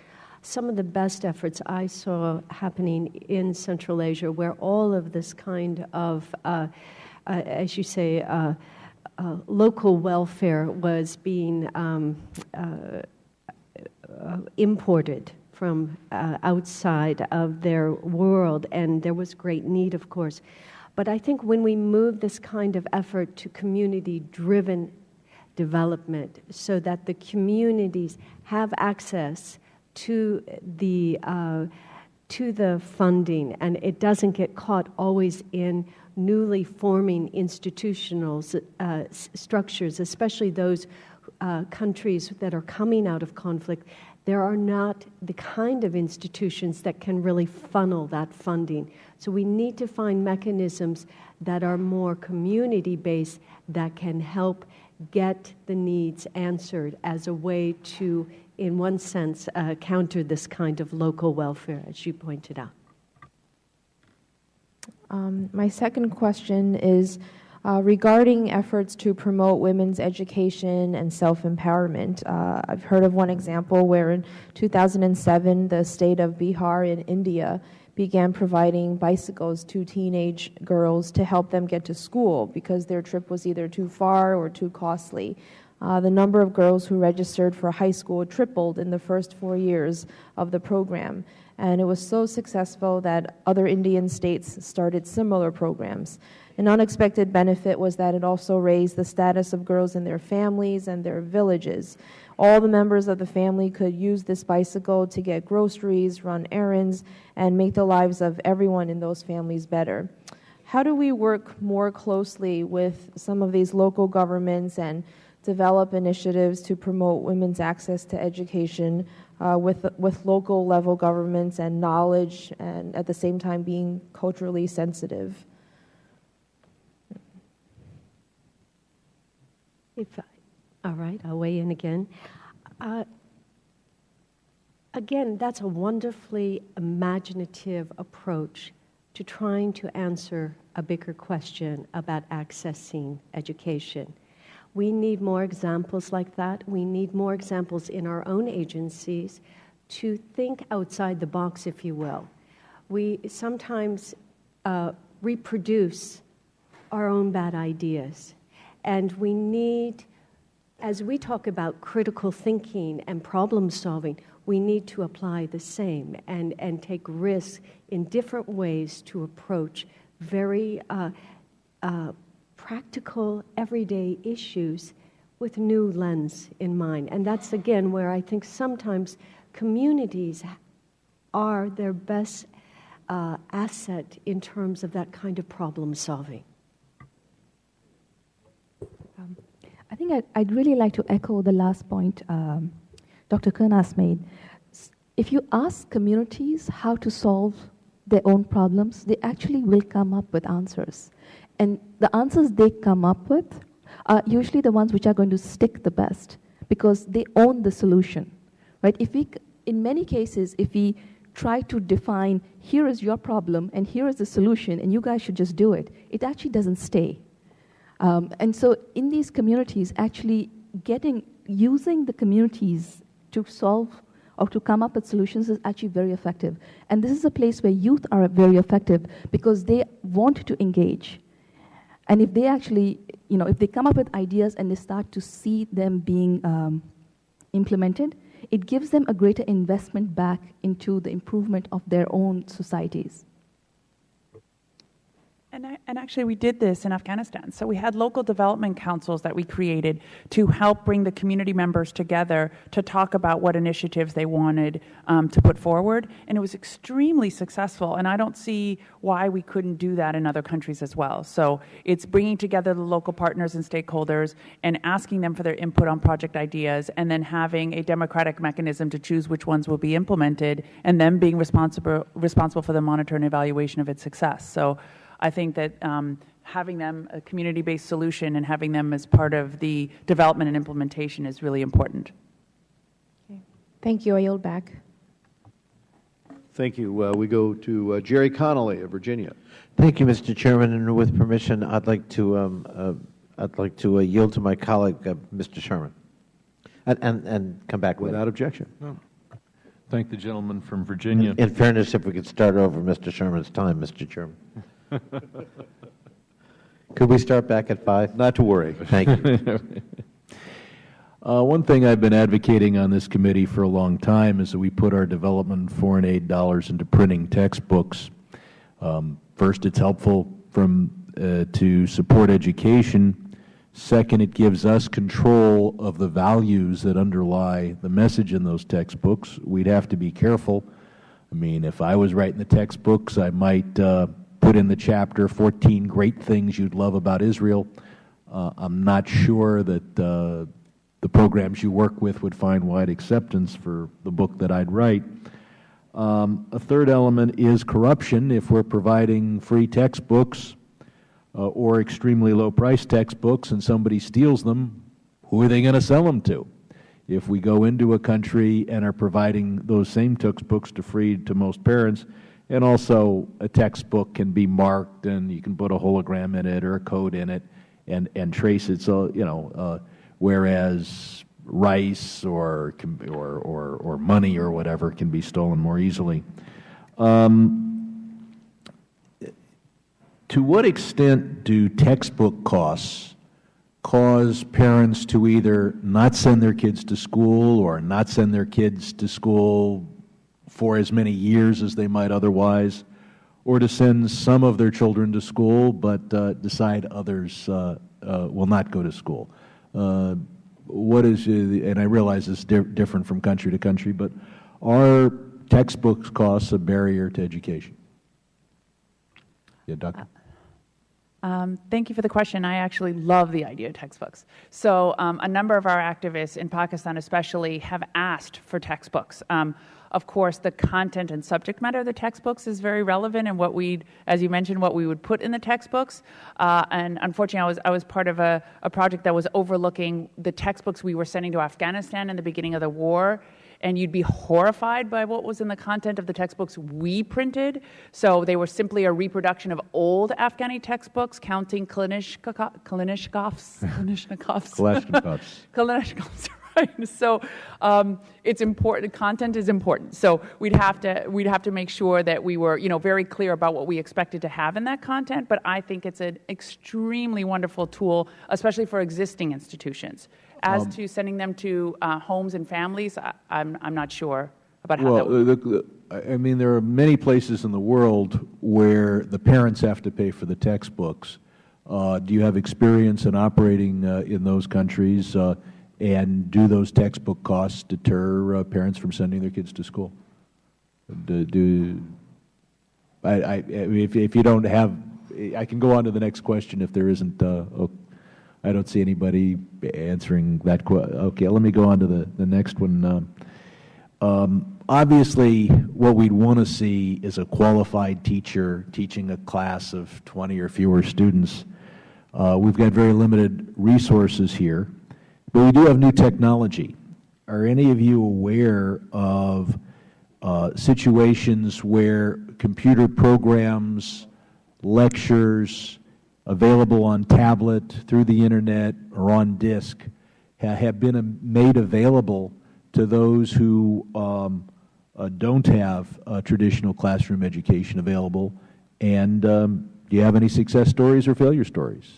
Some of the best efforts I saw happening in Central Asia, where all of this kind of, as you say, local welfare was being imported from outside of their world, and there was great need, of course. But I think when we move this kind of effort to community-driven development so that the communities have access to the funding, and it doesn't get caught always in newly forming institutional structures, especially those countries that are coming out of conflict, there are not the kind of institutions that can really funnel that funding. So we need to find mechanisms that are more community-based that can help get the needs answered as a way to, in one sense, counter this kind of local welfare, as you pointed out. My second question is, regarding efforts to promote women's education and self-empowerment. I've heard of one example where in 2007, the state of Bihar in India began providing bicycles to teenage girls to help them get to school because their trip was either too far or too costly. The number of girls who registered for high school tripled in the first 4 years of the program. And it was so successful that other Indian states started similar programs. An unexpected benefit was that it also raised the status of girls in their families and their villages. All the members of the family could use this bicycle to get groceries, run errands, and make the lives of everyone in those families better. How do we work more closely with some of these local governments and develop initiatives to promote women's access to education with local level governments and knowledge, and at the same time being culturally sensitive? All right, I'll weigh in again. Again, that's a wonderfully imaginative approach to trying to answer a bigger question about accessing education. We need more examples like that. We need more examples in our own agencies to think outside the box, if you will. We sometimes reproduce our own bad ideas. And we need, as we talk about critical thinking and problem solving, we need to apply the same and take risks in different ways to approach very practical, everyday issues with new lens in mind. And that's, again, where I think sometimes communities are their best asset in terms of that kind of problem solving. I think I'd really like to echo the last point Dr. Kurnas made. If you ask communities how to solve their own problems, they actually will come up with answers. And the answers they come up with are usually the ones which are going to stick the best because they own the solution, right? In many cases, if we try to define, here is your problem and here is the solution and you guys should just do it, it actually doesn't stay. And so in these communities, actually using the communities to solve or to come up with solutions is actually very effective. And this is a place where youth are very effective because they want to engage. And if they actually, if they come up with ideas and they start to see them being implemented, it gives them a greater investment back into the improvement of their own societies. And actually, we did this in Afghanistan. So we had local development councils that we created to help bring the community members together to talk about what initiatives they wanted to put forward. And it was extremely successful. And I don't see why we couldn't do that in other countries as well. So it's bringing together the local partners and stakeholders and asking them for their input on project ideas, and then having a democratic mechanism to choose which ones will be implemented, and then being responsible for the monitor and evaluation of its success. So I think that having them a community-based solution and having them as part of the development and implementation is really important. Okay. Thank you. I yield back. Thank you. We go to Jerry Connolly of Virginia. Thank you, Mr. Chairman. And with permission, I'd like to yield to my colleague, Mr. Sherman, and come back without objection. No. Thank the gentleman from Virginia. In fairness, if we could start over Mr. Sherman's time, Mr. Chairman. Could we start back at 5? Not to worry. Thank you. One thing I've been advocating on this committee for a long time is that we put our development and foreign aid dollars into printing textbooks. First, it's helpful to support education. Second, it gives us control of the values that underlie the message in those textbooks. We'd have to be careful. I mean, if I was writing the textbooks, I might put in the chapter 14 great things you'd love about Israel. I'm not sure that the programs you work with would find wide acceptance for the book that I'd write. A third element is corruption. If we're providing free textbooks or extremely low-priced textbooks and somebody steals them, who are they going to sell them to? If we go into a country and are providing those same textbooks to free to most parents, And also, a textbook can be marked, and you can put a hologram in it or a code in it and trace it. So, whereas rice or money or whatever can be stolen more easily. To what extent do textbook costs cause parents to either not send their kids to school or not send their kids to school for as many years as they might otherwise, or to send some of their children to school but decide others will not go to school? What is, and I realize it's different from country to country, but are textbook costs a barrier to education? Yeah, Doctor? Thank you for the question. I actually love the idea of textbooks. So a number of our activists in Pakistan especially have asked for textbooks. Of course, the content and subject matter of the textbooks is very relevant, and what we, as you mentioned, what we would put in the textbooks. And unfortunately, I was part of a project that was overlooking the textbooks we were sending to Afghanistan in the beginning of the war. And you'd be horrified by what was in the content of the textbooks we printed. So they were simply a reproduction of old Afghani textbooks, counting Kalashnikovs. Right. So it's important. Content is important. So we'd have to make sure that we were, very clear about what we expected to have in that content. But I think it's an extremely wonderful tool, especially for existing institutions. As to sending them to homes and families, I'm not sure about how that would. I mean, there are many places in the world where the parents have to pay for the textbooks. Do you have experience in operating in those countries? And do those textbook costs deter parents from sending their kids to school? If you don't have, I can go on to the next question if there isn't. I don't see anybody answering that question. Okay, let me go on to the next one. Obviously, what we'd want to see is a qualified teacher teaching a class of 20 or fewer students. We've got very limited resources here. But we do have new technology. Are any of you aware of situations where computer programs, lectures, available on tablet, through the internet, or on disk, have been made available to those who don't have traditional classroom education available? And do you have any success stories or failure stories?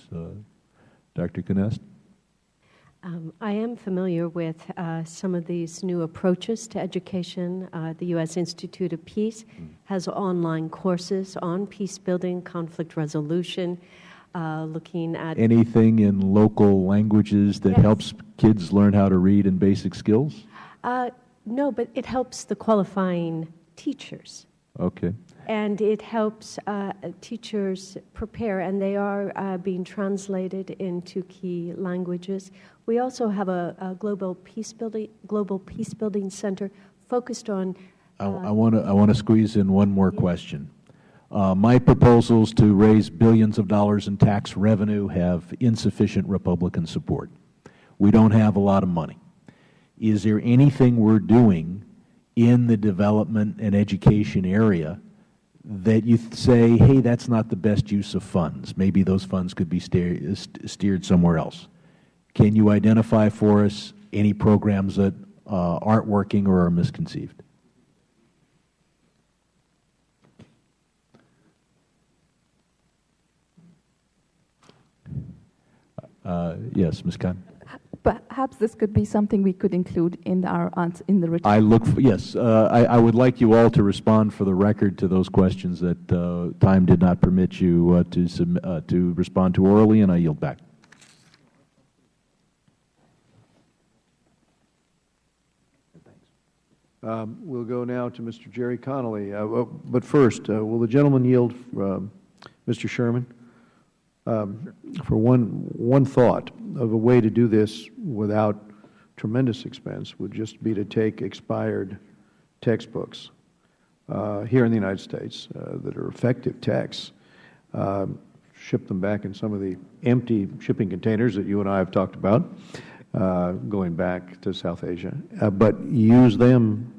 Dr. Knest? I am familiar with some of these new approaches to education. The U.S. Institute of Peace has online courses on peace building, conflict resolution, looking at anything in local languages that helps kids learn how to read and basic skills? No, but it helps the qualifying teachers. Okay. And it helps teachers prepare, and they are being translated into key languages. We also have a global peace building center focused on. I want to squeeze in one more question. My proposals to raise billions of dollars in tax revenue have insufficient Republican support. We don't have a lot of money. Is there anything we're doing in the development and education area that you say, hey, that's not the best use of funds? Maybe those funds could be steered somewhere else. Can you identify for us any programs that aren't working or are misconceived? Yes, Ms. Khan. Perhaps this could be something we could include in our answer in the written. I would like you all to respond for the record to those questions that time did not permit you to respond to orally, and I yield back. We'll go now to Mr. Jerry Connolly. But first, will the gentleman yield, Mr. Sherman? For one thought of a way to do this without tremendous expense would just be to take expired textbooks here in the United States that are effective texts, ship them back in some of the empty shipping containers that you and I have talked about, going back to South Asia, but use them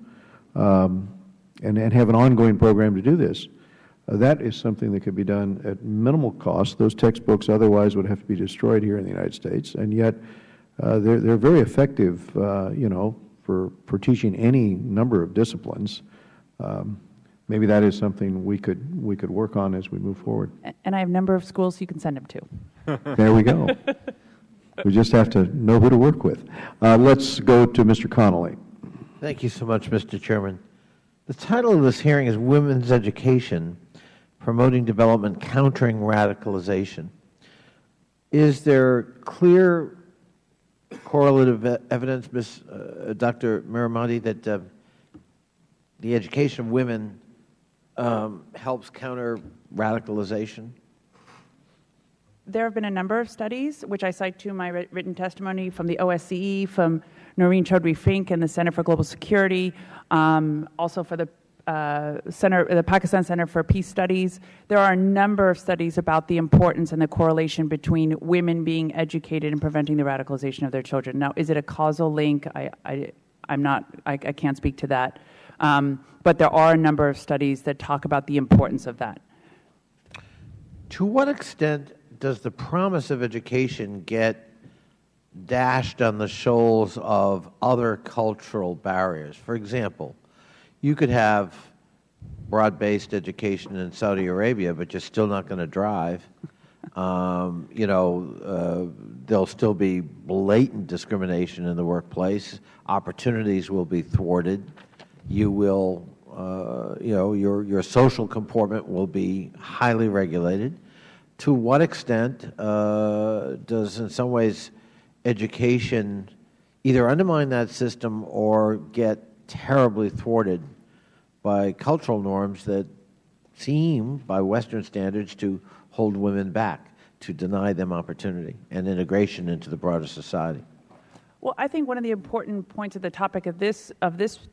and have an ongoing program to do this. That is something that could be done at minimal cost. Those textbooks otherwise would have to be destroyed here in the United States, and yet they're very effective, for teaching any number of disciplines. Maybe that is something we could work on as we move forward. And I have a number of schools you can send them to. There we go. We just have to know who to work with. Let's go to Mr. Connolly. Thank you so much, Mr. Chairman. The title of this hearing is Women's Education, Promoting Development, Countering Radicalization. Is there clear correlative evidence, Dr. Miramati, that the education of women helps counter radicalization? There have been a number of studies, which I cite to my written testimony from the OSCE, from Noreen Chaudhry-Fink and the Center for Global Security, also for the Pakistan Center for Peace Studies. There are a number of studies about the importance and the correlation between women being educated and preventing the radicalization of their children. Now, is it a causal link? I can't speak to that. But there are a number of studies that talk about the importance of that. To what extent does the promise of education get dashed on the shoals of other cultural barriers? For example, you could have broad-based education in Saudi Arabia, but you're still not going to drive. There'll still be blatant discrimination in the workplace. Opportunities will be thwarted. You will, your social comportment will be highly regulated. To what extent does, in some ways, education either undermine that system or get terribly thwarted by cultural norms that seem, by Western standards, to hold women back, to deny them opportunity and integration into the broader society? Well, I think one of the important points of the topic of this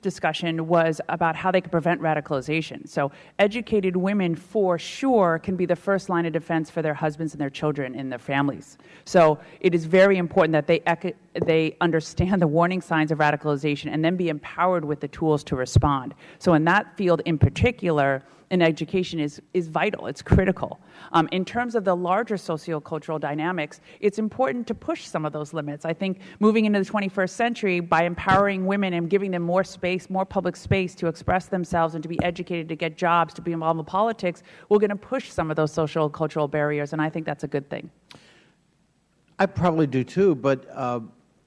discussion was about how they could prevent radicalization. So educated women, for sure, can be the first line of defense for their husbands and their children and their families. So it is very important that they understand the warning signs of radicalization and then be empowered with the tools to respond. So in that field in particular, education is vital. It's critical. In terms of the larger sociocultural dynamics, it's important to push some of those limits. I think moving into the 21st century, by empowering women and giving them more space, more public space to express themselves and to be educated, to get jobs, to be involved in politics, we're going to push some of those social cultural barriers, and I think that's a good thing. I probably do too, but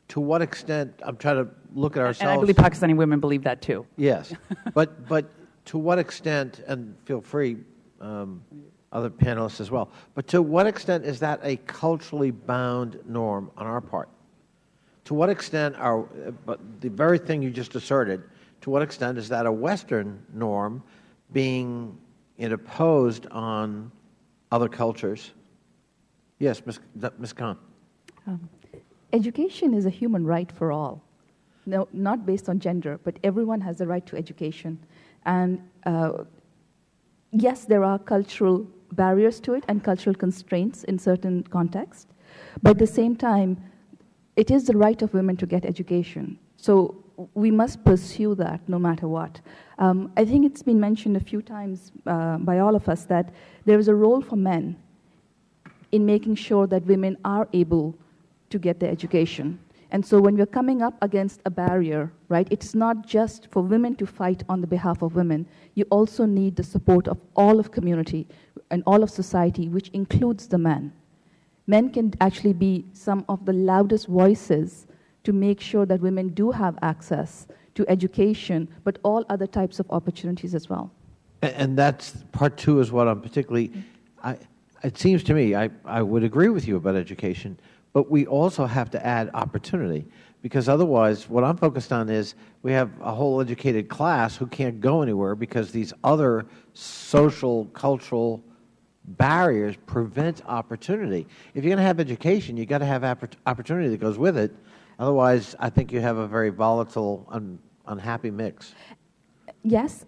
to what extent, I'm trying to look at ourselves. And I believe Pakistani women believe that too. Yes, but to what extent, and feel free, other panelists as well, but to what extent is that a culturally bound norm on our part? To what extent but the very thing you just asserted, to what extent is that a Western norm being imposed on other cultures? Yes, Ms. Khan. Education is a human right for all. No, not based on gender, but everyone has the right to education. And yes, there are cultural barriers to it and cultural constraints in certain contexts, but at the same time, it is the right of women to get education. So we must pursue that no matter what. I think it's been mentioned a few times by all of us that there is a role for men in making sure that women are able to get their education. And so when we're coming up against a barrier, right, it's not just for women to fight on the behalf of women. You also need the support of all of community and all of society, which includes the men. Men can actually be some of the loudest voices to make sure that women do have access to education, but all other types of opportunities as well. And that's part two is what I'm particularly, it seems to me, I would agree with you about education, but we also have to add opportunity, because otherwise what I'm focused on is we have a whole educated class who can't go anywhere because these other social, cultural barriers prevent opportunity. If you're going to have education, you've got to have opportunity that goes with it. Otherwise, I think you have a very volatile, unhappy mix. Yes,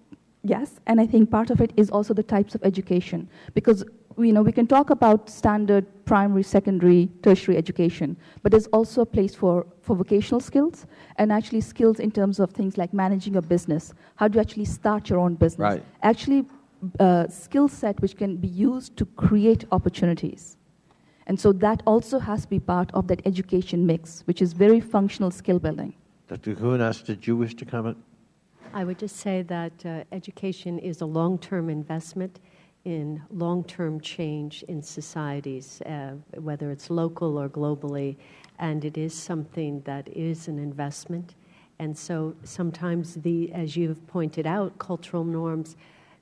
and I think part of it is also the types of education, because we can talk about standard primary, secondary, tertiary education, but there's also a place for vocational skills and actually skills in terms of things like managing a business. How do you actually start your own business? Right. Actually, skill set which can be used to create opportunities. And so that also has to be part of that education mix, which is very functional skill building. Dr. Kunas, did you wish to comment? I would just say that education is a long-term investment in long-term change in societies, whether it's local or globally, and it is something that is an investment. And so sometimes, as you've pointed out, cultural norms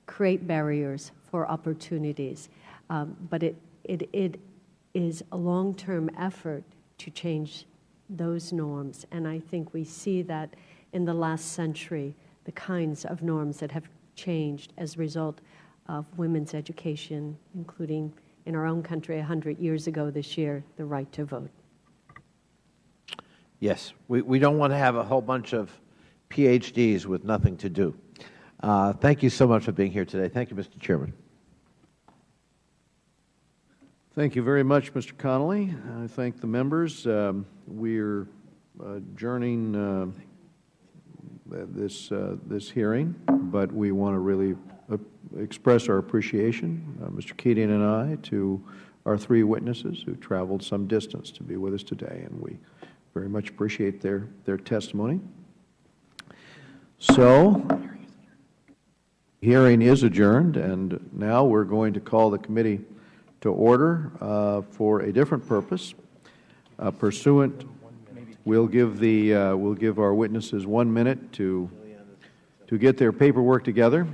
create barriers for opportunities, but it is a long-term effort to change those norms. And I think we see that in the last century, the kinds of norms that have changed as a result of women's education, including in our own country 100 years ago this year, the right to vote. Yes, we don't want to have a whole bunch of PhDs with nothing to do. Thank you so much for being here today. Thank you, Mr. Chairman. Thank you very much, Mr. Connolly. I thank the members. We're adjourning this hearing, but we want to really express our appreciation, Mr. Keating and I, to our three witnesses who traveled some distance to be with us today, and we very much appreciate their testimony. So, hearing is adjourned, and now we're going to call the committee to order for a different purpose. We'll give our witnesses 1 minute to get their paperwork together.